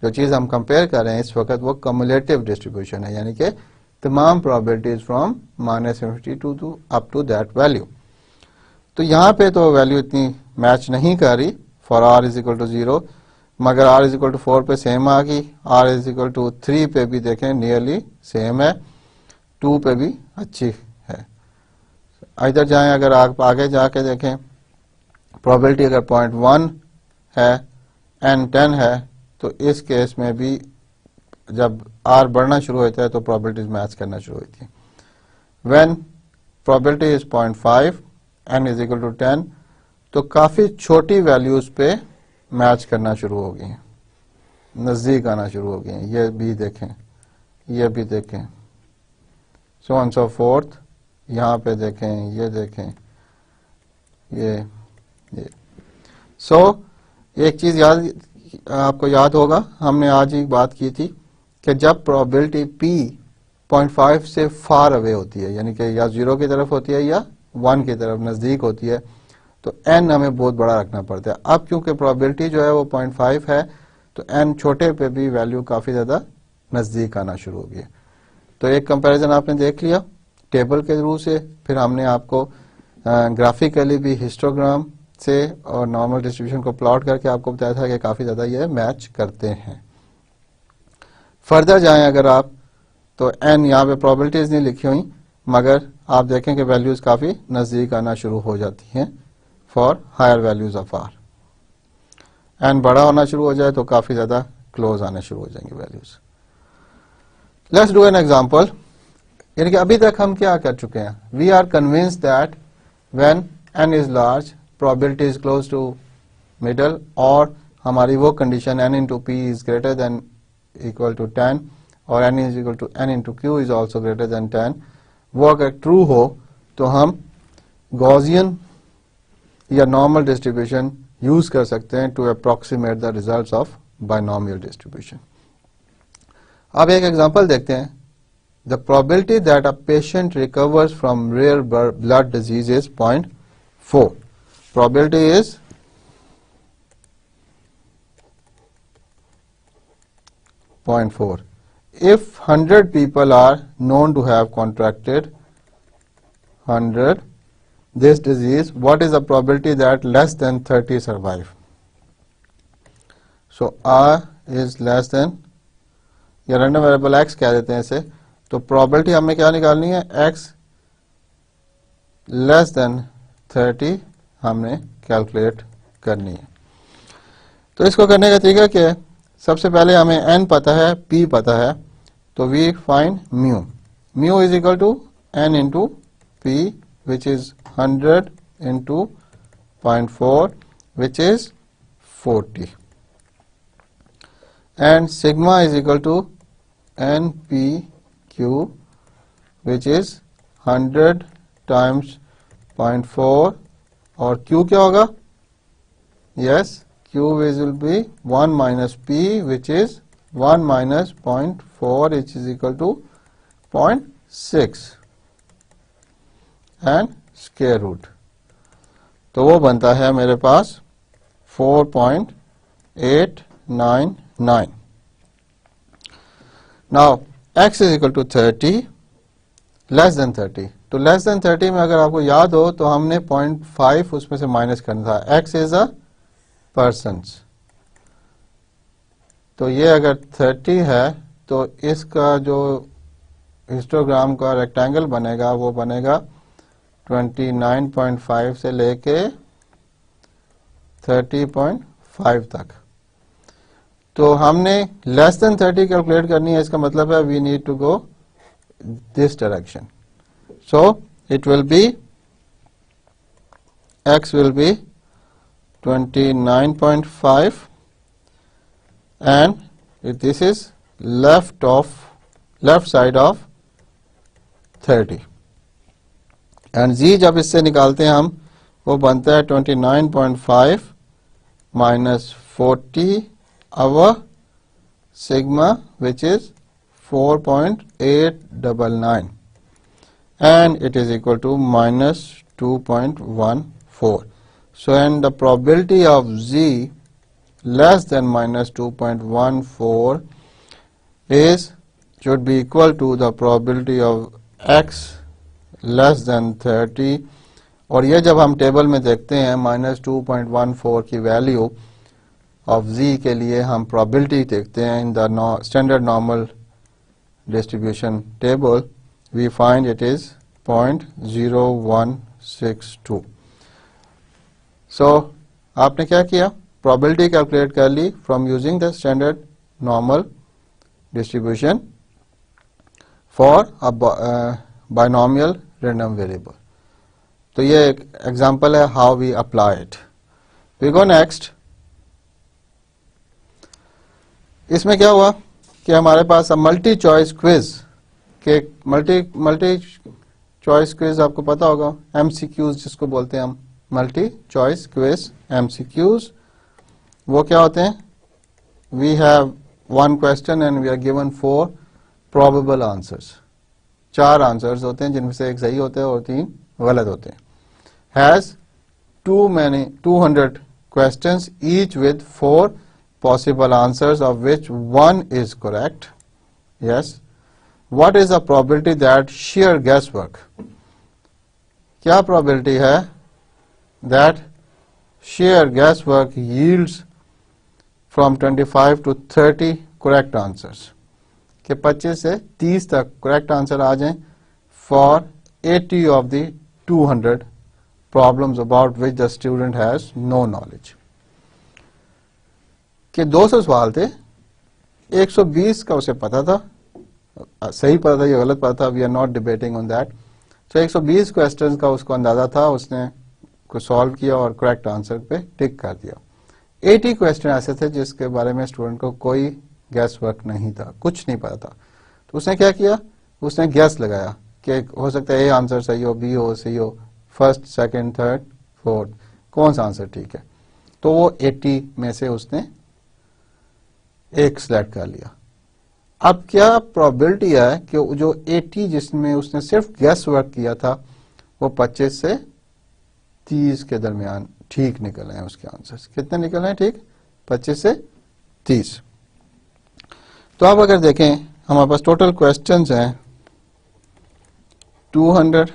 जो चीज हम कंपेयर कर रहे हैं इस वक्त वो कम्युलेटिव डिस्ट्रीब्यूशन है, यानी कि तमाम probabilities from -52 to up to that value. तो यहाँ पे तो वैल्यू इतनी मैच नहीं कर रही for r is equal to 0, मगर r इज इक्वल टू 4 पे सेम आ गई, r इज इक्वल टू 3 पे भी देखें नियरली सेम है, 2 पे भी अच्छी है। इधर जाएं, अगर आप आगे जाके देखें प्रोबेबिलिटी अगर 0.1 है n 10 है, तो इस केस में भी जब r बढ़ना शुरू होता है तो प्रोबेबिलिटीज मैच करना शुरू होती है। When probability is 0.5 n is equal to 10, तो काफी छोटी वैल्यूज पे मैच करना शुरू हो गई हैं, नजदीक आना शुरू हो गई हैं। ये भी देखें, ये भी देखें, सो ऑन सो फोर्थ, यहाँ पे देखें, ये देखें, ये सो एक चीज याद आपको याद होगा, हमने आज ही बात की थी कि जब प्रोबेबिलिटी p 0.5 से फार अवे होती है, यानी कि या 0 की तरफ होती है या 1 की तरफ नजदीक होती है, तो n हमें बहुत बड़ा रखना पड़ता है। अब क्योंकि प्रोबेबिलिटी जो है वो 0.5 है, तो n छोटे पे भी वैल्यू काफी ज्यादा नजदीक आना शुरू हो गई। तो एक कंपैरिजन आपने देख लिया टेबल के थ्रू से, फिर हमने आपको ग्राफिकली भी हिस्टोग्राम से और नॉर्मल डिस्ट्रीब्यूशन को प्लॉट करके आपको बताया था कि काफी ज्यादा ये मैच करते हैं। फर्दर जाएं अगर आप, तो n यहाँ पे प्रोबेबिलिटीज नहीं लिखी हुई, मगर आप देखें कि वैल्यूज काफी नजदीक आना शुरू हो जाती हैं for higher values of r। n बड़ा होना शुरू हो जाए तो काफी ज्यादा क्लोज आने शुरू हो जाएंगे values. Let's do an example. यानी कि अभी तक हम क्या कर चुके हैं, we are convinced that when n is large probability is close to middle, और हमारी वो condition n into P is greater than equal to 10 और n is equal to n into Q is also greater than 10, वो अगर ट्रू हो तो हम गॉसियन या नॉर्मल डिस्ट्रीब्यूशन यूज कर सकते हैं to approximate the results of binomial distribution. अब एक एग्जांपल देखते हैं। The probability that a patient recovers from rare blood disease is 0.4। Probability is 0.4 if 100 people are known to have contracted 100 this disease, what is the probability that less than 30 survive? So r is less than, या रैंडम वेरिएबल x कह देते हैं इसे, तो प्रोबेबिलिटी हमें क्या निकालनी है, x लेस देन 30 हमने कैलकुलेट करनी है। तो इसको करने का तरीका क्या है, सबसे पहले हमें n पता है, p पता है, तो we find mu. Mu is equal to n into p which is 100 into 0.4 which is 40, and sigma is equal to npq which is 100 times 0.4, और q क्या होगा, yes q will be 1 minus p which is 1 minus 0.4 which is equal to 0.6 and square root, तो वो बनता है मेरे पास 4.899। Now x is equal to 30 less than 30, तो लेस देन 30 में अगर आपको याद हो तो हमने 0.5 उसमें से माइनस करना था। x इज अ पर्सन्स, तो ये अगर 30 है तो इसका जो हिस्टोग्राम का रेक्टेंगल बनेगा वो बनेगा 29.5 से लेके 30.5 तक। तो हमने लेस देन 30 कैलकुलेट करनी है, इसका मतलब है we need to go this direction. So it will be x will be 29.5 and this is left side of 30 and z जब इससे निकालते हैं हम, वो बनता है 29.5 minus 40 our sigma which is 4.899 and it is equal to minus 2.14. So and the probability of z less than minus 2.14 is should be equal to the probability of x less than 30 और ये जब हम टेबल में देखते हैं -2.14 की वैल्यू ऑफ z के लिए हम प्रोबेबिलिटी देखते हैं in the standard normal distribution table, we find it is 0.0162. So आपने क्या किया, प्रोबेबिलिटी कैलकुलेट कर ली from using the standard normal distribution for a binomial random variable. तो ये एक एग्जांपल है how we apply it. We go next. इसमें क्या हुआ कि हमारे पास मल्टी चॉइस क्विज के मल्टी चॉइस क्विज आपको पता होगा, एमसीक्यूज जिसको बोलते हैं हम, मल्टी चॉइस क्विज एमसीक्यूज. वो क्या होते हैं, we have one question and we are given 4 probable answers. 4 answers होते हैं जिनमें से एक सही होते हैं और 3 गलत होते हैं. Has 200 questions each with 4 possible answers of which 1 is correct. Yes. What is the probability that sheer guesswork? क्या probability है that sheer guesswork yields from 25 to 30 correct answers? कि 25 से 30 तक correct answer आ जाएं for 80 of the 200 problems about which the student has no knowledge. कि 200 सवाल थे, 120 का उसे पता था, सही पता था या गलत पता था, we are not debating on that. तो 120 क्वेश्चंस का उसको अंदाजा था, उसने को सॉल्व किया और करेक्ट आंसर पे टिक कर दिया. 80 क्वेश्चन ऐसे थे जिसके बारे में स्टूडेंट को कोई गैस वर्क नहीं था, कुछ नहीं पता था. तो उसने क्या किया, उसने गैस लगाया कि हो सकता है ए आंसर सही हो, बी हो, सी हो, फर्स्ट, सेकंड, थर्ड, फोर्थ, कौन सा आंसर ठीक है. तो वो 80 में से उसने एक सिलेक्ट कर लिया. अब क्या प्रोबेबिलिटी है कि जो 80 जिसमें उसने सिर्फ गैस वर्क किया था वो 25 से 30 के दरमियान ठीक निकले हैं. उसके आंसर्स कितने निकले हैं ठीक, 25 से 30. तो अब अगर देखें हमारे पास टोटल क्वेश्चंस हैं 200,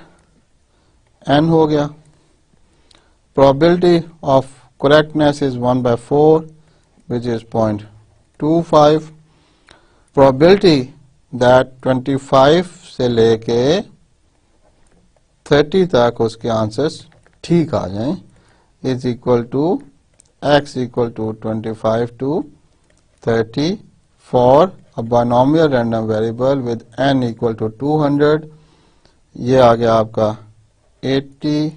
n हो गया. Probability of correctness is 1/4 which is 0.25. Probability that 25 से लेके 30 तक उसके आंसर्स ठीक आ जाएं is equal to x equal to 25 to 30 for a binomial random variable with n equal to 200. ये आ गया आपका 80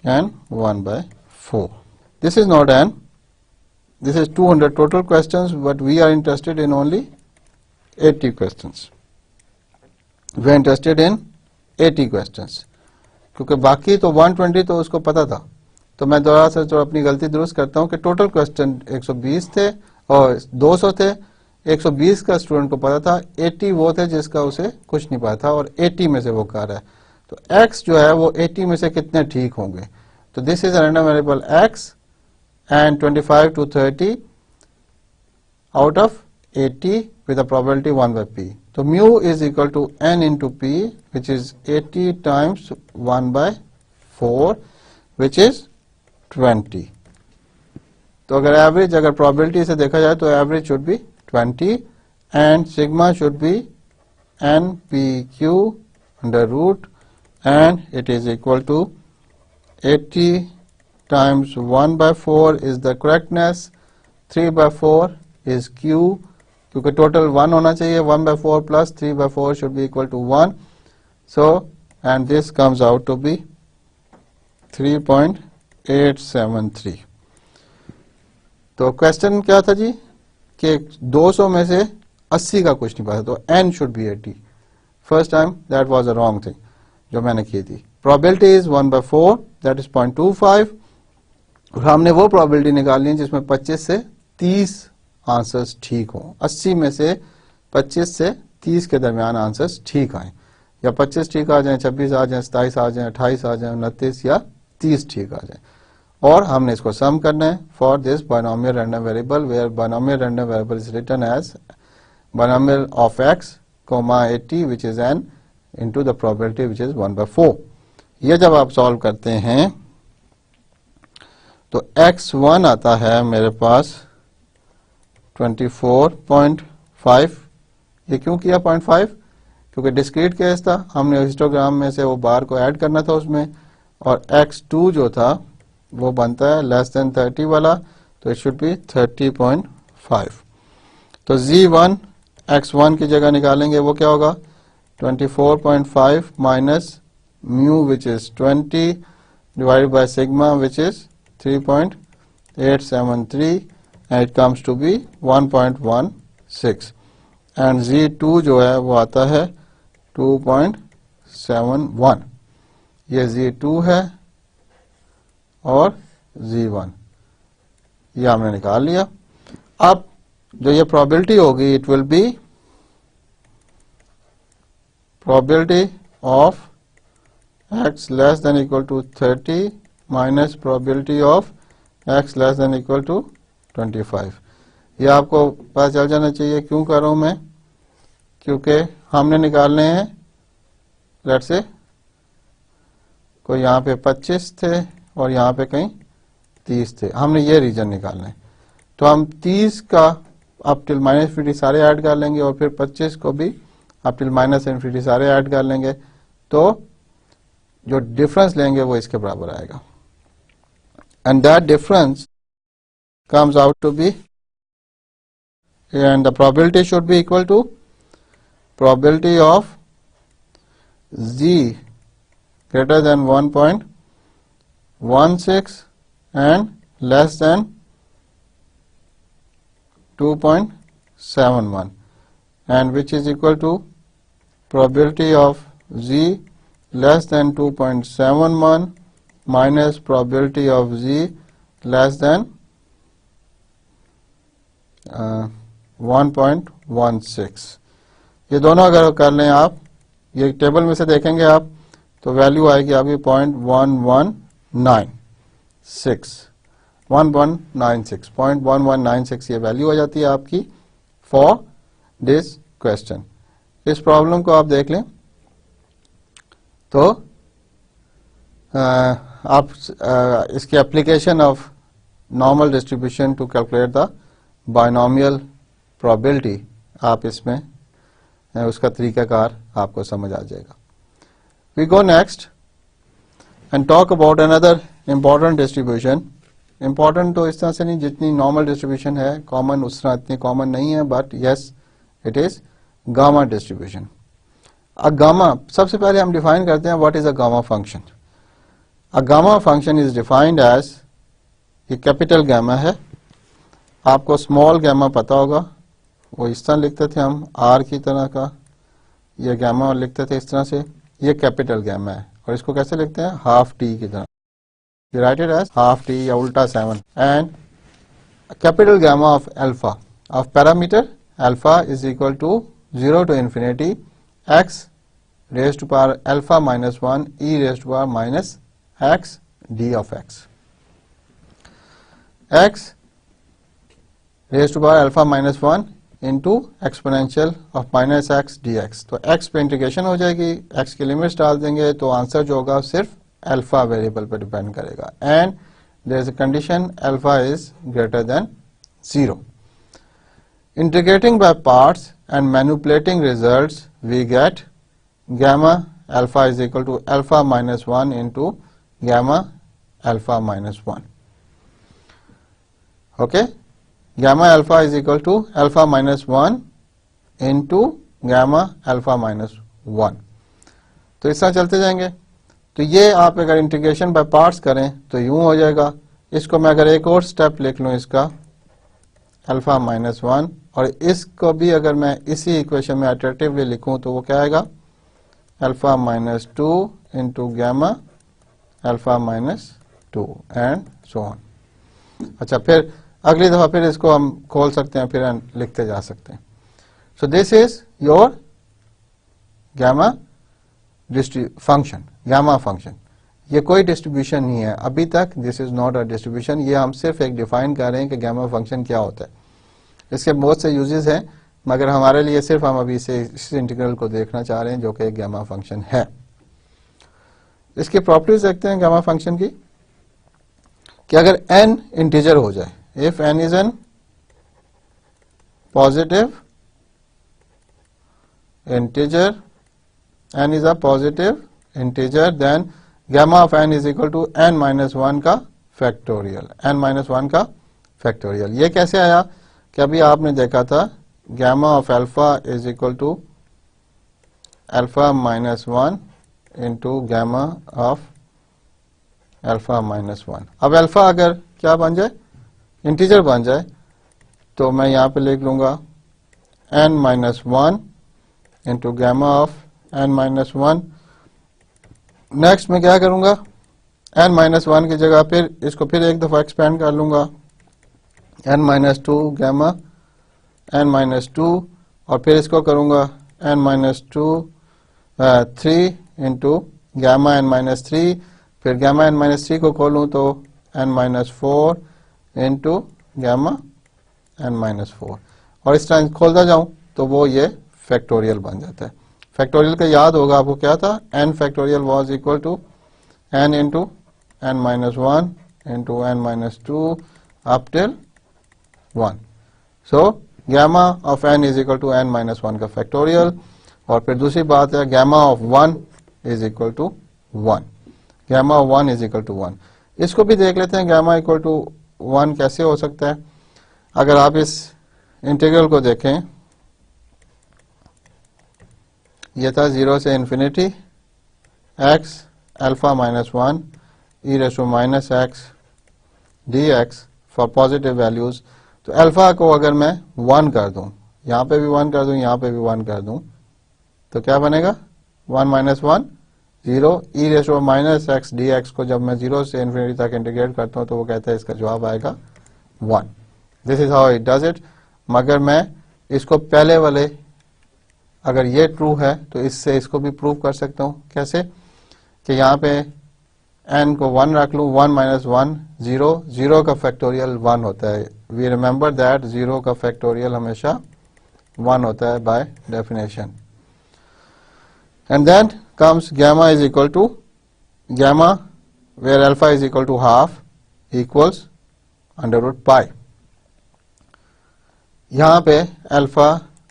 and 1/4. This is not n. This is 200 total questions, but we are interested in only 80 questions. We are interested in 80 questions. क्योंकि बाकी तो 120 तो उसको पता था. तो मैं दोबारा से जो अपनी गलती दुरुस्त करता हूं कि टोटल क्वेश्चन 120 थे और 200 थे. 120 का स्टूडेंट को पता था, 80 वो थे जिसका उसे कुछ नहीं पता था और 80 में से वो कर रहा है. तो x जो है वो 80 में से कितने ठीक होंगे. तो this is random variable x and 25 to 30 out of 80 with a probability 1/p. So mu is equal to n into p, which is 80 times 1/4, which is 20. तो अगर एवरेज, अगर प्रोबेबिलिटी से देखा जाए तो average should be 20 and sigma should be npq under root, and it is equal to 80 times 1/4 is the correctness, 3/4 is q, क्योंकि टोटल 1 होना चाहिए. 1/4 plus 3/4 should be equal to 1. So, and this comes out to be 3.873. तो क्वेश्चन क्या था जी कि 200 में से 80 का कुछ नहीं पता, तो n should be 80. First time that was a wrong thing जो मैंने की थी. Probability is 1/4, that is 0.25. और हमने वो प्रोबेबिलिटी निकालनी है जिसमें 25 से 30 आंसर्स ठीक हों. 80 में से 25 से 30 के दरमियान आंसर्स ठीक आए, या 25 ठीक आ जाएं, 26 आ जाएं, 27 आ जाएं, 28 आ जाएं, 29 या 30 ठीक आ जाएं. और हमने इसको सम करना है for this binomial random variable, where binomial random variable is written as binomial of x, 80 which is n into the probability which is 1/4. ये जब आप सॉल्व करते हैं तो x1 आता है मेरे पास 24.5। ये क्यों किया 0.5? क्योंकि डिस्क्रीट केस था, हमने हिस्टोग्राम में से वो बार को ऐड करना था उसमें, और x2 जो था वो बनता है लेस देन 30 वाला, तो इट शुड बी 30.5। तो z1 x1 की जगह निकालेंगे, वो क्या होगा 24.5 minus mu which is 20 divided by sigma which is 3.873 and it comes to be 1.16 and Z2 जो है वो आता है 2.71। ये Z2 है और Z1 ये हमने निकाल लिया। अब जो ये probability होगी it will be probability of x less than equal to 30 minus probability of x less than equal to 25। ये आपको पता चल जाना चाहिए। क्यों कर रहा हूं मैं? क्योंकि हमने निकालने हैं, लेट्स से कोई यहाँ पे 25 थे और यहाँ पे कहीं 30 थे, हमने ये रीजन निकालना है। तो हम 30 का अप टिल माइनस इन्फिनिटी सारे ऐड कर लेंगे और फिर 25 को भी अप टिल माइनस इन्फिनिटी सारे ऐड कर लेंगे, तो जो डिफरेंस लेंगे वो इसके बराबर आएगा। And that difference comes out to be, and the probability should be equal to probability of z greater than 1.16 and less than 2.71 and which is equal to probability of z less than 2.71 minus probability of z less than 1.16। ये दोनों अगर कर लें आप, ये टेबल में से देखेंगे आप, तो वैल्यू आएगी आपकी 0.1196 ये वैल्यू आ जाती है आपकी फॉर दिस क्वेश्चन। इस प्रॉब्लम को आप देख लें तो आप इसकी application of normal distribution to calculate the binomial probability, आप इसमें उसका तरीकाकार आपको समझ आ जाएगा। We go next and talk about another important distribution. Important तो इस तरह से नहीं, जितनी नॉर्मल डिस्ट्रीब्यूशन है कॉमन उस तरह इतनी कॉमन नहीं है, but yes it is gamma distribution. A gamma, सबसे पहले हम डिफाइन करते हैं what is a gamma function. A gamma function is defined as, ये कैपिटल गामा है, आपको स्मॉल गामा पता होगा, वो इस तरह लिखते थे हम आर की तरह का, ये गामा लिखते थे इस तरह से। ये कैपिटल गामा है और इसको कैसे लिखते हैं? हाफ टी की तरह, you write it as half T या उल्टा 7। And capital gamma of alpha of parameter alpha is equal to 0 to infinity x raised to power alpha minus 1 e raised to power minus x d of x raised to power alpha minus 1 into exponential of minus x dx। तो x पे इंटीग्रेशन हो जाएगी, x की लिमिट्स डाल देंगे तो आंसर जो होगा सिर्फ अल्फा वेरिएबल पर डिपेंड करेगा। And there is a condition alpha is greater than 0। Integrating by parts and manipulating results, we get gamma alpha is equal to alpha minus 1 into gamma alpha minus 1. Okay? Gamma alpha is equal to alpha minus 1 into gamma alpha minus 1. तो इस तरह चलते जाएंगे। तो ये आप अगर इंटीग्रेशन बाय पार्ट्स करें तो यूं हो जाएगा। इसको मैं अगर एक और स्टेप लिख लूं इसका अल्फा माइनस 1, और इसको भी अगर मैं इसी इक्वेशन में अल्टरनेटिवली लिखूं तो वो क्या आएगा? Alpha minus 2 into gamma alpha minus 2 and so on. अच्छा, फिर अगली दफा फिर इसको हम खोल सकते हैं, फिर लिखते जा सकते हैं। So this is your gamma function, gamma function. ये कोई डिस्ट्रीब्यूशन नहीं है अभी तक, this is not a distribution. ये हम सिर्फ एक डिफाइन कर रहे हैं कि गैमा फंक्शन क्या होता है। इसके बहुत से यूजेस हैं, मगर हमारे लिए सिर्फ हम अभी इस इंटीग्रल को देखना चाह रहे हैं जो कि एक गैमा फंक्शन है। इसकी प्रॉपर्टीज देखते हैं गामा फंक्शन की कि अगर n इंटीजर हो जाए, if n is an positive integer, n is a positive integer, then gamma of n is equal to n minus 1 का फैक्टोरियल, n minus 1 का फैक्टोरियल। ये कैसे आया कि अभी आपने देखा था gamma of alpha is equal to alpha minus 1 into gamma of alpha minus 1। अब अल्फा अगर क्या बन जाए, इंटीजर बन जाए, तो मैं यहाँ पे लिख लूंगा n minus 1 into gamma of n minus 1। Next मैं क्या करूंगा, n माइनस 1 की जगह फिर इसको फिर एक दफा एक्सपेंड कर लूंगा, n minus 2 gamma n minus 2, और फिर इसको करूंगा n minus 2 3 into gamma n minus 3, फिर गैमा n माइनस 3 को खोलूं तो n minus 4 into gamma n minus 4, और इस तरह खोलता जाऊं तो वो ये फैक्टोरियल बन जाता है। फैक्टोरियल का याद होगा आपको क्या था, n factorial was equal to n into n minus 1 into n minus 2 up till 1। So gamma of n is equal to n minus 1 का फैक्टोरियल। और फिर दूसरी बात है gamma of 1 is equal to 1, gamma of 1 is equal to 1। इसको भी देख लेते हैं गैमा इक्वल टू 1 कैसे हो सकता है। अगर आप इस इंटीग्रल को देखें, ये था 0 से infinity x alpha minus 1 E raise to minus x dx for positive values. तो अल्फा को अगर मैं 1 कर दूं, यहाँ पे भी 1 कर दूं, यहाँ पे भी 1 कर दूं, तो क्या बनेगा 1 minus 1 0 E raise to minus x dx को जब मैं 0 से इन्फिनिटी तक इंटीग्रेट करता हूँ तो वो कहता है इसका जवाब आएगा 1। This is how it does it. मगर मैं इसको पहले वाले, अगर ये ट्रू है तो इससे इसको भी प्रूव कर सकता हूँ। कैसे कि यहाँ पे n को 1 रख लूँ, 1 माइनस 1 0, 0 का फैक्टोरियल 1 होता है। वी रिमेंबर दैट 0 का फैक्टोरियल हमेशा 1 होता है by definition. And then comes gamma is equal to gamma where alpha is equal to half equals under root pi. यहाँ पे अल्फा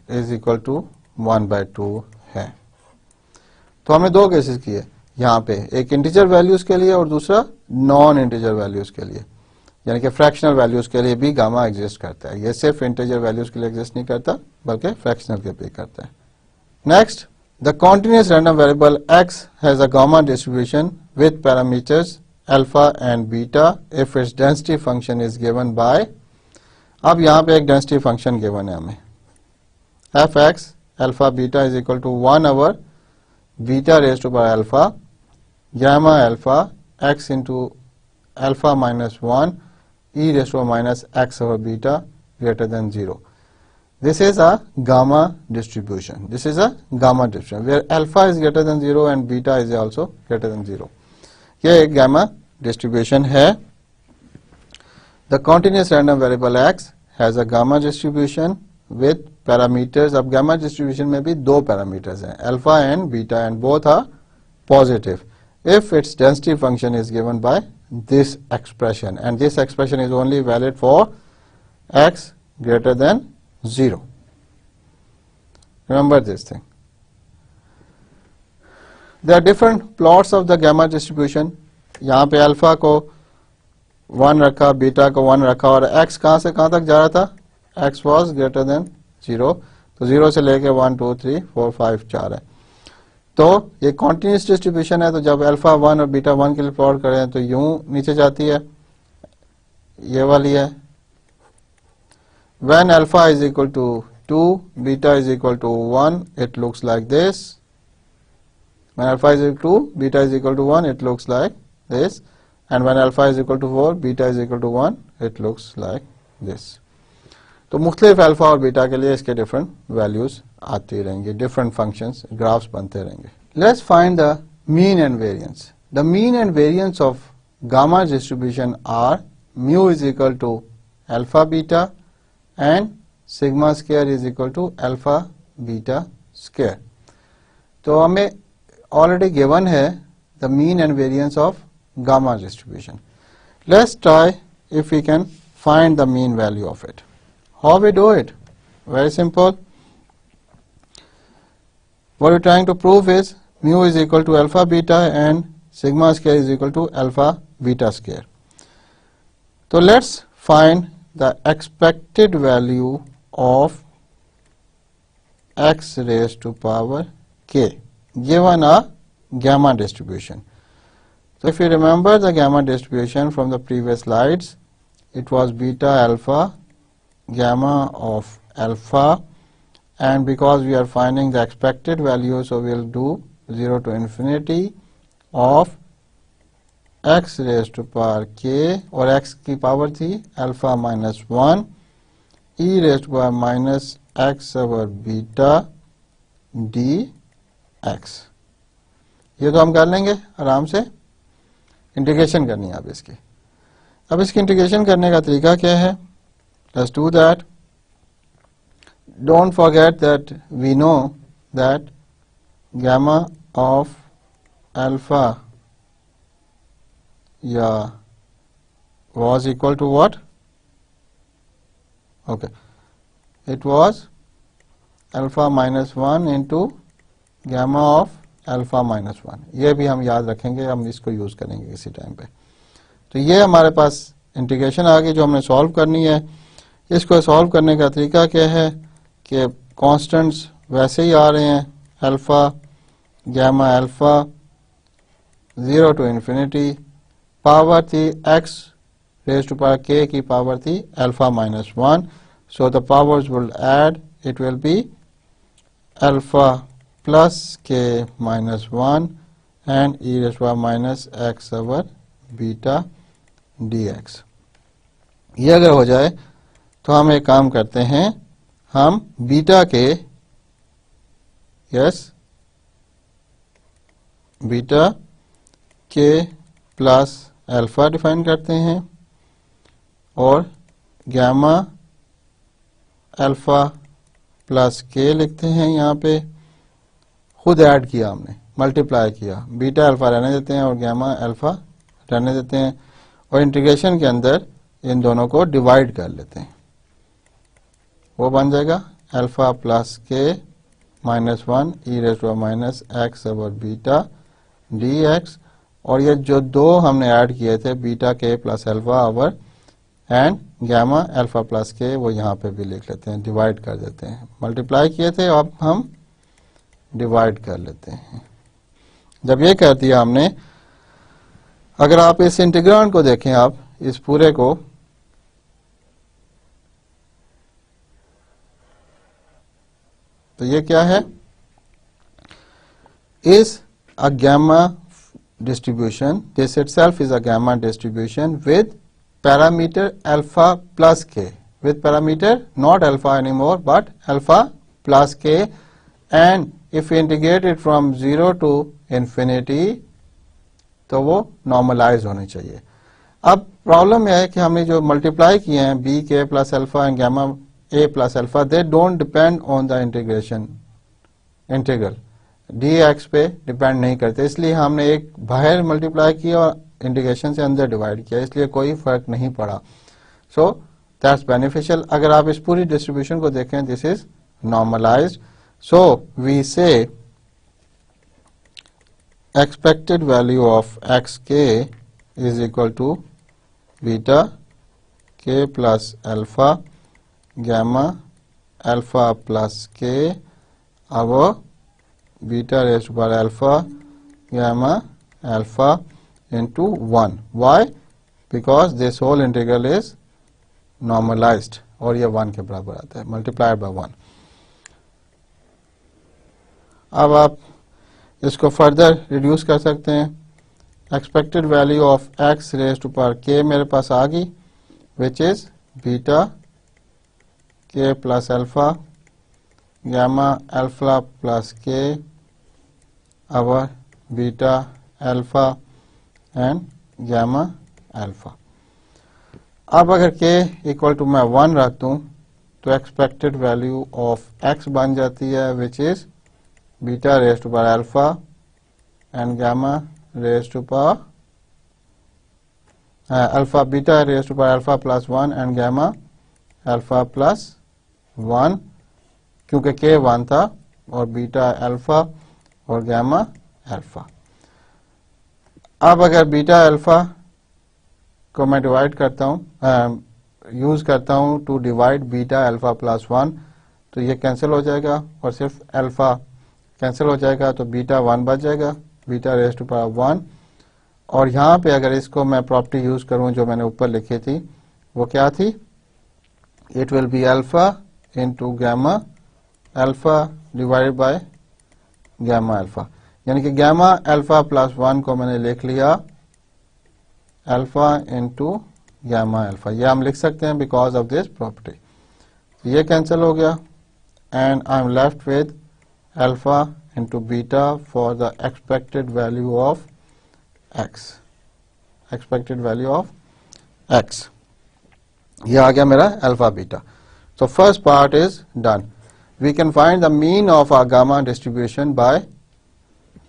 इज इक्वल टू 1/2 है। तो हमने दो केसेस किए यहाँ पे, एक इंटीजर वैल्यूज के लिए और दूसरा नॉन इंटीजर वैल्यूज के लिए, यानी कि फ्रैक्शनल वैल्यूज के लिए भी गामा एग्जिस्ट करता है। ये सिर्फ इंटीजर वैल्यूज के लिए एग्जिस्ट नहीं करता बल्कि फ्रैक्शनल के भी करता है। Next, the continuous random variable x has a gamma distribution with parameters alpha and beta if its density function is given by. अब यहाँ पे एक डेंसिटी फंक्शन गिवन है हमें, f(x) alpha beta is equal to 1 over beta raised to by alpha gamma alpha x into alpha minus 1 e raised to minus x over beta greater than 0. This is a gamma distribution. This is a gamma distribution where alpha is greater than 0 and beta is also greater than 0. ये एक gamma distribution है। The continuous random variable x has a gamma distribution with parameters। अब gamma distribution में भी दो parameters हैं, alpha and beta, and both are positive if its density function is given by this expression, and this expression is only valid for x greater than 0. Remember this thing. There are different plots of the gamma distribution. यहाँ पे अल्फा को 1 रखा, बीटा को 1 रखा, और x कहाँ से कहाँ तक जा रहा था, x was greater than 0, तो 0 से लेके 1 2 3 4 5 4 है। तो ये कॉन्टिन्यूस डिस्ट्रीब्यूशन है, तो जब अल्फा 1 और बीटा 1 के लिए प्लॉट करें तो यूं नीचे जाती है, ये वाली है। When alpha is equal to 2, beta is equal to 1, it looks like this. When alpha is equal to, beta is equal to 1, it looks like this. And when alpha is equal to 4, beta is equal to 1, it looks like this. तो मुख्तलिफ अल्फा और बीटा के लिए इसके डिफरेंट वैल्यूज आती रहेंगी, डिफरेंट फंक्शंस, ग्राफ्स बनते रहेंगे। Let's find the mean and variance. The mean and variance of gamma distribution are mu is equal to alpha beta and sigma square is equal to alpha beta square. तो हमें ऑलरेडी गिवन है the mean and variance of gamma distribution. Let's try if we can find the mean value of it. How we do it? Very simple. What we're trying to prove is mu is equal to alpha beta and sigma square is equal to alpha beta square. So let's find the expected value of x raised to power k given a gamma distribution. So if you remember the gamma distribution from the previous slides, it was beta alpha gamma of alpha, and because we are finding the expected value, so we will do 0 to infinity of x raised to power k, और x की पावर थी alpha minus 1 e raised to power minus x over beta dx. ये तो हम कर लेंगे आराम से. इंटीग्रेशन करनी है अब इसकी इंटीग्रेशन करने का तरीका क्या है? Let's do that. Don't forget that we know that gamma of alpha was equal to what? Okay, it was alpha minus 1 into gamma of alpha minus 1. ये भी हम याद रखेंगे, हम इसको यूज करेंगे किसी टाइम पे. तो ये हमारे पास इंटीग्रेशन आ गई जो हमने सॉल्व करनी है. इसको सॉल्व करने का तरीका क्या है कि कांस्टेंट्स वैसे ही आ रहे हैं. Alpha gamma alpha 0 to infinity, power थी x raise to power k की पावर थी alpha minus 1. So the powers will add, it will be alpha plus k minus 1 and e raise to power minus x over beta dx. ये अगर हो जाए तो हम एक काम करते हैं, हम बीटा के beta K plus alpha define करते हैं और गैमा अल्फा प्लस के लिखते हैं. यहाँ पे खुद ऐड किया हमने, मल्टीप्लाई किया. बीटा अल्फा रहने देते हैं और गैमा अल्फा रहने देते हैं और इंटीग्रेशन के अंदर इन दोनों को डिवाइड कर लेते हैं. वो बन जाएगा alpha plus K minus 1 E raise to minus x over beta D X. और ये जो दो हमने ऐड किए थे beta K plus alpha over and gamma alpha plus K, वो यहाँ पे भी लिख लेते हैं, डिवाइड कर देते हैं. मल्टीप्लाई किए थे, अब हम डिवाइड कर लेते हैं. जब ये कर दिया हमने, अगर आप इस इंटीग्रांड को देखें, आप इस पूरे को, तो ये क्या है? Is a gamma distribution. This itself is a gamma distribution with parameter alpha plus k, with parameter not alpha anymore but alpha plus k, and if we integrate it from 0 to infinity तो वो normalize होनी चाहिए. अब प्रॉब्लम यह है कि हमने जो मल्टीप्लाई किए हैं b k plus alpha and gamma a plus alpha, they don't depend on the integral dx पे डिपेंड नहीं करते, इसलिए हमने एक बाहर मल्टीप्लाई किया और इंटीग्रेशन से अंदर डिवाइड किया, इसलिए कोई फर्क नहीं पड़ा. So that's beneficial. अगर आप इस पूरी डिस्ट्रीब्यूशन को देखें, this is normalized. So we say expected value of X K is equal to beta K plus alpha gamma alpha plus K अब beta raised to power alpha gamma alpha into 1. Why? Because this whole integral is normalized और ये 1 के बराबर आता है, multiplied by 1. अब आप इसको फर्दर रिड्यूस कर सकते हैं. Expected value of x raised to power k मेरे पास आ गई, which is beta k plus alpha gamma alpha plus k our beta alpha and gamma alpha. अब अगर k इक्वल टू मैं 1 रख दूं तो एक्सपेक्टेड वैल्यू ऑफ x बन जाती है, which is beta raise to power alpha and gamma raise to power alpha beta raise to power alpha plus 1 and gamma alpha plus 1, क्योंकि के 1 था, और बीटा अल्फा और गैमा अल्फा। अब अगर बीटा अल्फा को मैं डिवाइड करता हूँ, यूज करता हूँ to divide beta alpha plus 1, तो ये कैंसिल हो जाएगा और सिर्फ अल्फा कैंसिल हो जाएगा, तो बीटा 1 बच जाएगा, बीटा रेज टू पावर 1। और यहाँ पे अगर इसको मैं प्रॉपर्टी यूज करूँ जो मैंने ऊपर लिखी थी, वो क्या थी, it will be alpha into gamma alpha divided by gamma alpha, यानी कि गैमा अल्फा प्लस 1 को मैंने लिख लिया अल्फा इंटू गैमा अल्फा, ये हम लिख सकते हैं बिकॉज ऑफ दिस प्रॉपर्टी। ये कैंसिल हो गया and I am left with alpha into beta for the expected value of x, expected value of x. ये आ गया मेरा alpha beta. So first part is done. We can find the mean of our gamma distribution by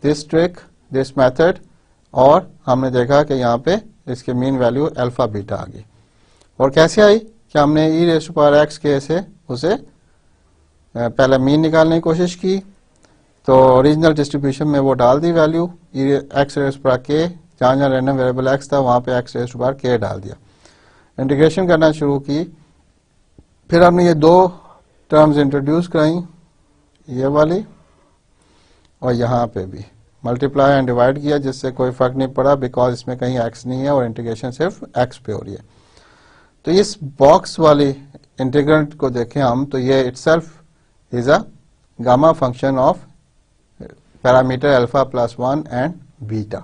this trick, this method, और हमने देखा कि यहाँ पे इसके मीन वैल्यू अल्फा बीटा आ गई। और कैसे आई कि हमने E raise to power X K से उसे पहले मीन निकालने की कोशिश की, तो ओरिजिनल डिस्ट्रीब्यूशन में वो डाल दी value e x raise to power के, जहाँ जहाँ रैंडम वेरिएबल एक्स था वहाँ पे एक्स रेज़ टू पावर के डाल दिया, इंटीग्रेशन करना शुरू की। फिर हमने ये दो टर्म्स इंट्रोड्यूस कराई, ये वाली और यहाँ पे भी मल्टीप्लाई एंड डिवाइड किया, जिससे कोई फर्क नहीं पड़ा बिकॉज इसमें कहीं एक्स नहीं है और इंटीग्रेशन सिर्फ एक्स पे हो रही है। तो इस बॉक्स वाली इंटीग्रेंट को देखें हम, तो ये itself is a gamma function of parameter alpha plus 1 and beta.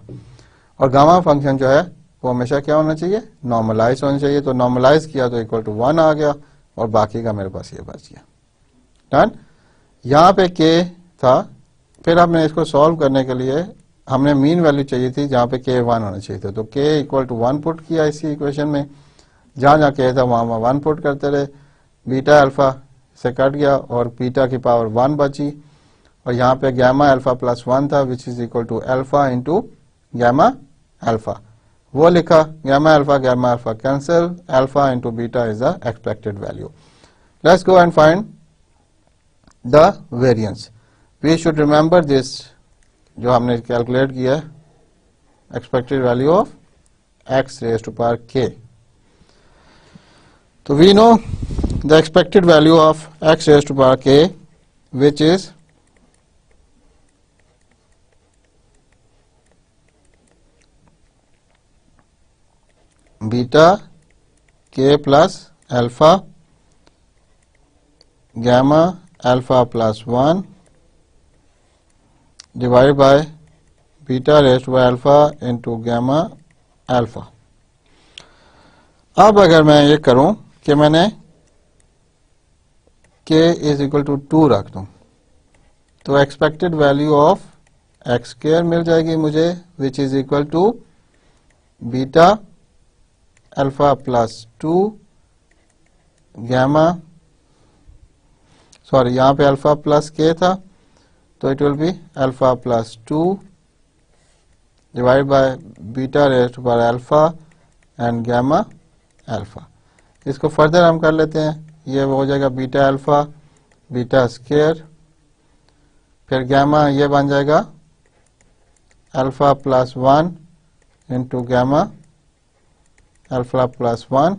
और गामा फंक्शन जो है वो हमेशा क्या होना चाहिए, नॉर्मलाइज होना चाहिए। तो नॉर्मलाइज किया तो इक्वल टू 1 आ गया और बाकी का मेरे पास ये बच गया। डन। यहाँ पे के था, फिर हमने इसको सॉल्व करने के लिए हमने मीन वैल्यू चाहिए थी जहाँ पे के 1 होना चाहिए था, तो के इक्वल टू 1 पुट किया इसी इक्वेशन में, जहाँ जहाँ के था वहाँ 1 पुट करते रहे, बीटा अल्फा से कट गया और बीटा की पावर 1 बची, और यहाँ पे गैमा अल्फा प्लस 1 था which is equal to alpha into gamma alpha, वो लिखा, gamma alpha cancel, alpha into beta is the expected value. Let's go and find the variance. We should remember this, जो हमने कैलकुलेट किया है, expected value of X raise to power K. तो we know the expected value of X raise to power K which is beta K plus alpha gamma alpha plus 1 divide by beta raised to alpha into gamma alpha. अब अगर मैं ये करूं कि मैंने k इज इक्वल टू 2 रख दूं, तो expected value of x square मिल जाएगी मुझे, which is equal to beta alpha plus 2 gamma, sorry यहाँ पे अल्फा प्लस के था, तो it will be alpha plus 2 divide by beta raised to power alpha and gamma alpha. इसको फर्दर हम कर लेते हैं, ये हो जाएगा बीटा अल्फा बीटा स्क्वायर, फिर गैमा ये बन जाएगा alpha plus 1 into gamma alpha plus 1,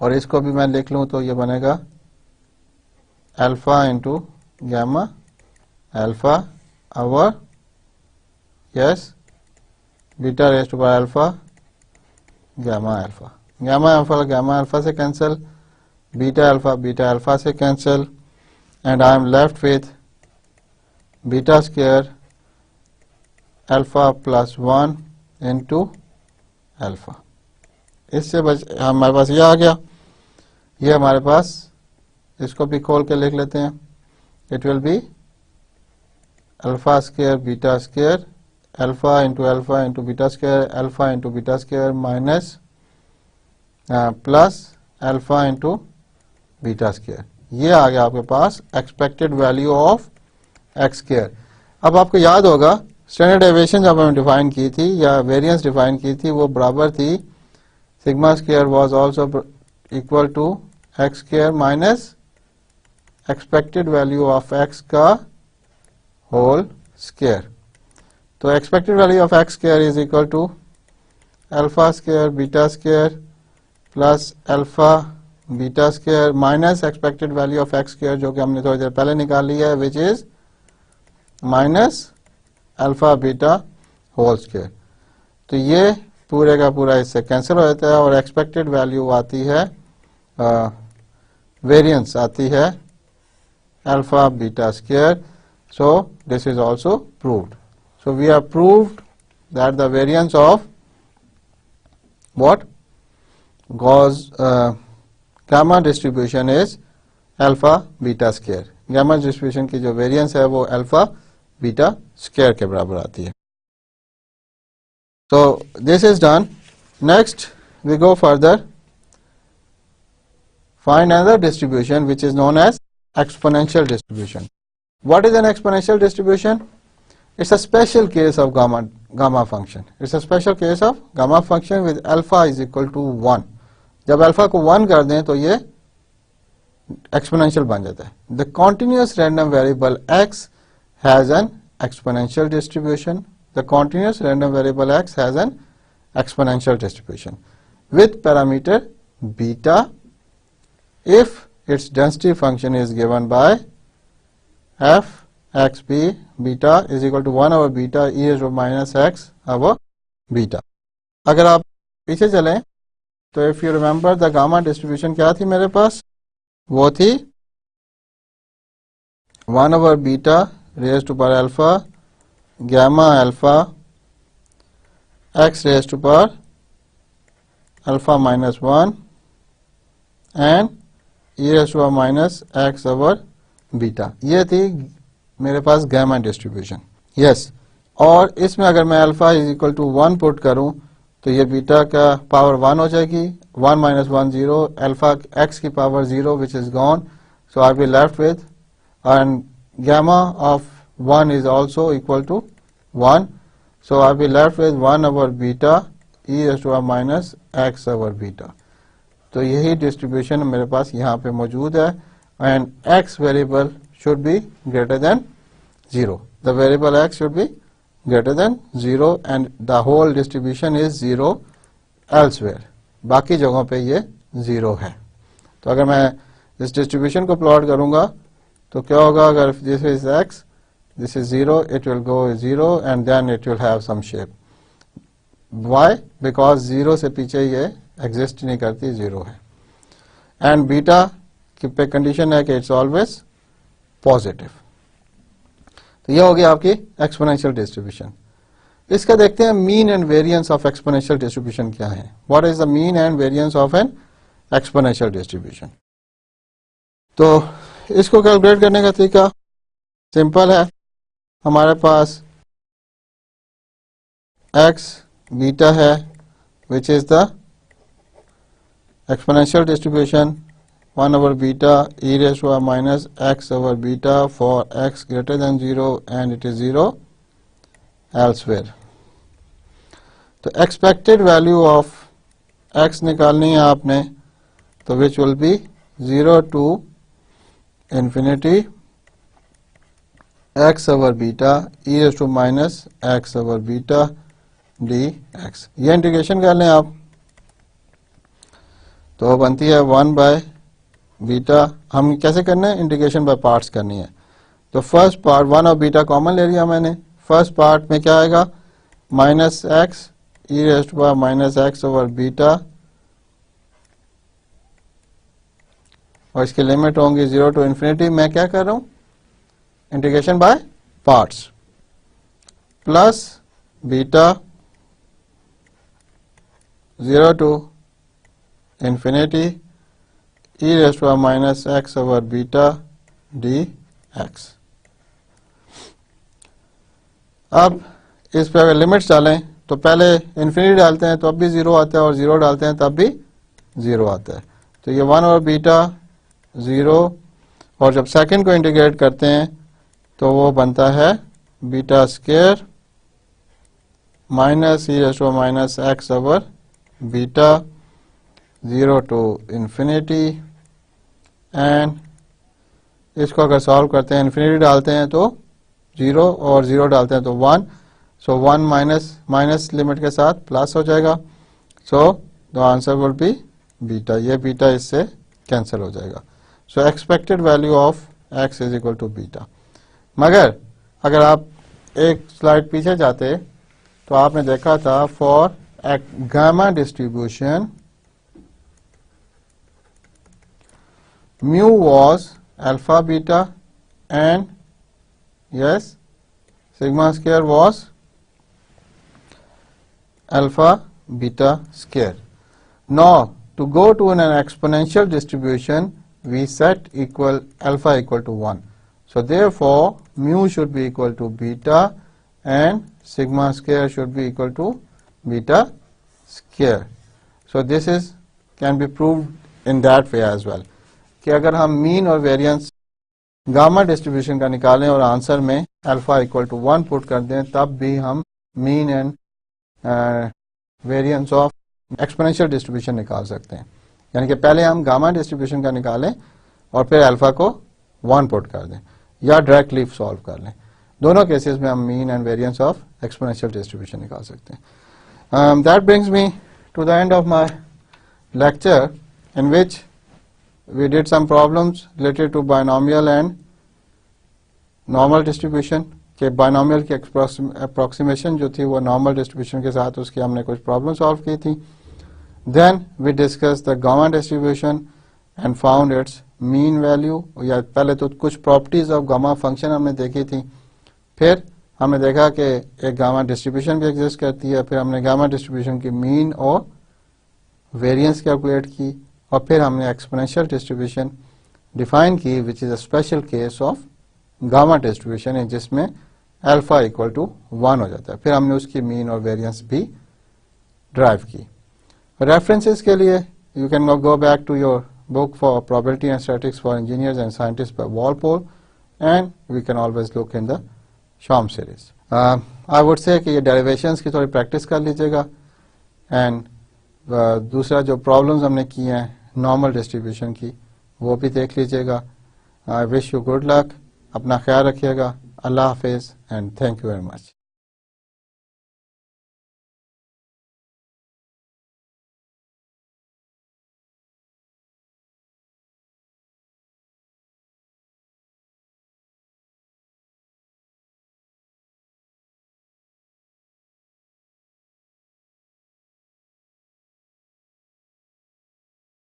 और इसको भी मैं लिख लूं तो ये बनेगा alpha into gamma alpha over yes beta raised to power alpha gamma alpha, gamma alpha से कैंसिल, बीटा अल्फा से cancel, and I am left with beta square alpha plus 1 into alpha. इससे हमारे पास ये आ गया, ये हमारे पास, इसको भी खोल के लिख लेते हैं, it will be alpha square beta square alpha into beta square minus plus alpha into beta square. ये आ गया आपके पास expected value of x square. अब आपको याद होगा स्टैंडर्ड डेविएशन जब हमने डिफाइन की थी या वेरिएंस डिफाइन की थी वो बराबर थी sigma square was also equal to X square minus expected value of X का होल स्क्वायर। तो expected value of x square is equal to alpha square beta square plus alpha beta square minus expected value of x square जो कि हमने थोड़ी देर पहले निकाल लिया है which is minus alpha beta whole square. तो ये पूरे का पूरा इससे कैंसिल हो जाता है और एक्सपेक्टेड वैल्यू आती है वेरिएंस आती है alpha beta square. So this is also proved. So we have proved that the variance of what goes gamma distribution is alpha beta square. Gamma distribution की जो वेरिएंस है वो अल्फा बीटा स्क्वायर के बराबर आती है। So this is done. Next we go further. Find another distribution which is known as exponential distribution. What is an exponential distribution? It's a special case of gamma function. It's a special case of gamma function with alpha is equal to 1. जब alpha को 1 कर दें तो ये exponential बन जाता है. The continuous random variable x has an exponential distribution. The continuous random variable x has an exponential distribution with parameter beta if its density function is given by f x b beta is equal to 1 over beta e raised to minus x over beta. अगर आप पीछे चलें तो if you remember the gamma distribution क्या थी मेरे पास, वो थी 1 over beta raised to power alpha gamma alpha x raised to power alpha minus 1 and e raised to power minus x over beta. ये थी मेरे पास gamma distribution. Yes. और इसमें अगर मैं alpha is equal to 1 put करूं तो ये बीटा का पावर 1 हो जाएगी. 1 minus 1 0 alpha x की power 0 which is gone. So I will be left with and gamma of 1 is also equal to 1. So I will be left with 1 over beta e raised to power minus x over beta. तो यही डिस्ट्रीब्यूशन मेरे पास यहाँ पे मौजूद है and x variable should be greater than 0. The variable x should be greater than 0 and the whole distribution is 0 elsewhere. बाकी जगहों पे ये 0 है. तो अगर मैं इस डिस्ट्रीब्यूशन को प्लॉट करूंगा तो क्या होगा, अगर this is x, this is 0, it will go 0 and then it will have some shape. Why? Because 0 से पीछे ये exist नहीं करती, 0 है. And beta की पे कंडीशन है कि it's always positive. तो ये हो गया आपकी exponential distribution. इसका देखते हैं mean and variance of exponential distribution क्या है. What is the mean and variance of an exponential distribution? तो इसको कैलकुलेट करने का तरीका सिंपल है. हमारे पास x बीटा है which is the exponential distribution 1 over beta e raised to power minus x over beta for x greater than 0 and it is 0 elsewhere. तो expected value of x निकालनी है आपने, तो which will be 0 to infinity x over beta e raised to minus x over beta dx. ये इंटीग्रेशन कर लें आप तो बनती है 1 बाय बीटा. हम कैसे करना है, इंटीग्रेशन बाय पार्ट्स करनी है. तो फर्स्ट पार्ट 1 और बीटा कॉमन ले लिया मैंने. फर्स्ट पार्ट में क्या आएगा, minus X E raise to power minus x over beta और इसकी लिमिट होंगी 0 टू इन्फिनिटी. मैं क्या कर रहा हूं, integration by parts plus beta 0 to infinity e raise to power minus x over beta D x. अब इस पे अगर लिमिट्स डालें तो पहले इन्फिनिटी डालते हैं तो अब भी 0 आता है और 0 डालते हैं तब भी 0 आता है. तो ये 1 और बीटा 0 और जब सेकंड को इंटीग्रेट करते हैं तो वो बनता है beta square minus e raised to minus x over beta 0 to infinity and इसको अगर सॉल्व करते हैं इन्फिनिटी डालते हैं तो 0 और 0 डालते हैं तो 1, सो 1 माइनस लिमिट के साथ प्लस हो जाएगा, so the answer will be beta, ये बीटा इससे कैंसिल हो जाएगा, so expected value of x is equal to beta. मगर अगर आप एक स्लाइड पीछे जाते तो आपने देखा था for gamma distribution mu was alpha beta and yes sigma square was alpha beta square. Now to go to an exponential distribution we set equal alpha equal to 1, so therefore mu should be equal to beta and sigma square should be equal to beta square. So this is can be proved in that way as well कि अगर हम मीन और वेरिएंस गामा डिस्ट्रीब्यूशन का निकालें और आंसर में अल्फा इक्वल टू 1 पुट कर दें तब भी हम mean and variance of exponential distribution निकाल सकते हैं। यानी कि पहले हम गामा डिस्ट्रीब्यूशन का निकालें और फिर अल्फा को 1 पुट कर दें या डायरेक्टली सॉल्व कर लें, दोनों केसेस में हम mean and variance of exponential distribution निकाल सकते हैं। That brings me to the end of my lecture in which we did some problems related to binomial and normal distribution के binomial की approximation जो थी वो normal distribution के साथ उसकी हमने कुछ problem solve की थी। Then we discussed the gamma distribution and found its mean value, या पहले तो कुछ properties of gamma function हमने देखी थी, फिर हमने देखा कि एक gamma distribution भी exist करती है, फिर हमने gamma distribution की mean और variance calculate की और फिर हमने एक्सपोनेंशियल डिस्ट्रीब्यूशन डिफाइन की which is a special case of gamma distribution जिसमें अल्फा इक्वल टू 1 हो जाता है, फिर हमने उसकी मीन और वेरिएंस भी ड्राइव की। रेफरेंसेस के लिए you can go back to your book for probability and statistics for engineers and scientist by Walpole and we can always look in the Schaum series. I would say कि ये डेरिवेशंस की थोड़ी प्रैक्टिस कर लीजिएगा एंड दूसरा जो प्रॉब्लम्स हमने किए हैं नॉर्मल डिस्ट्रीब्यूशन की वो भी देख लीजिएगा। I wish you good luck, अपना ख्याल रखिएगा, अल्लाह हाफिज़ and thank you very much.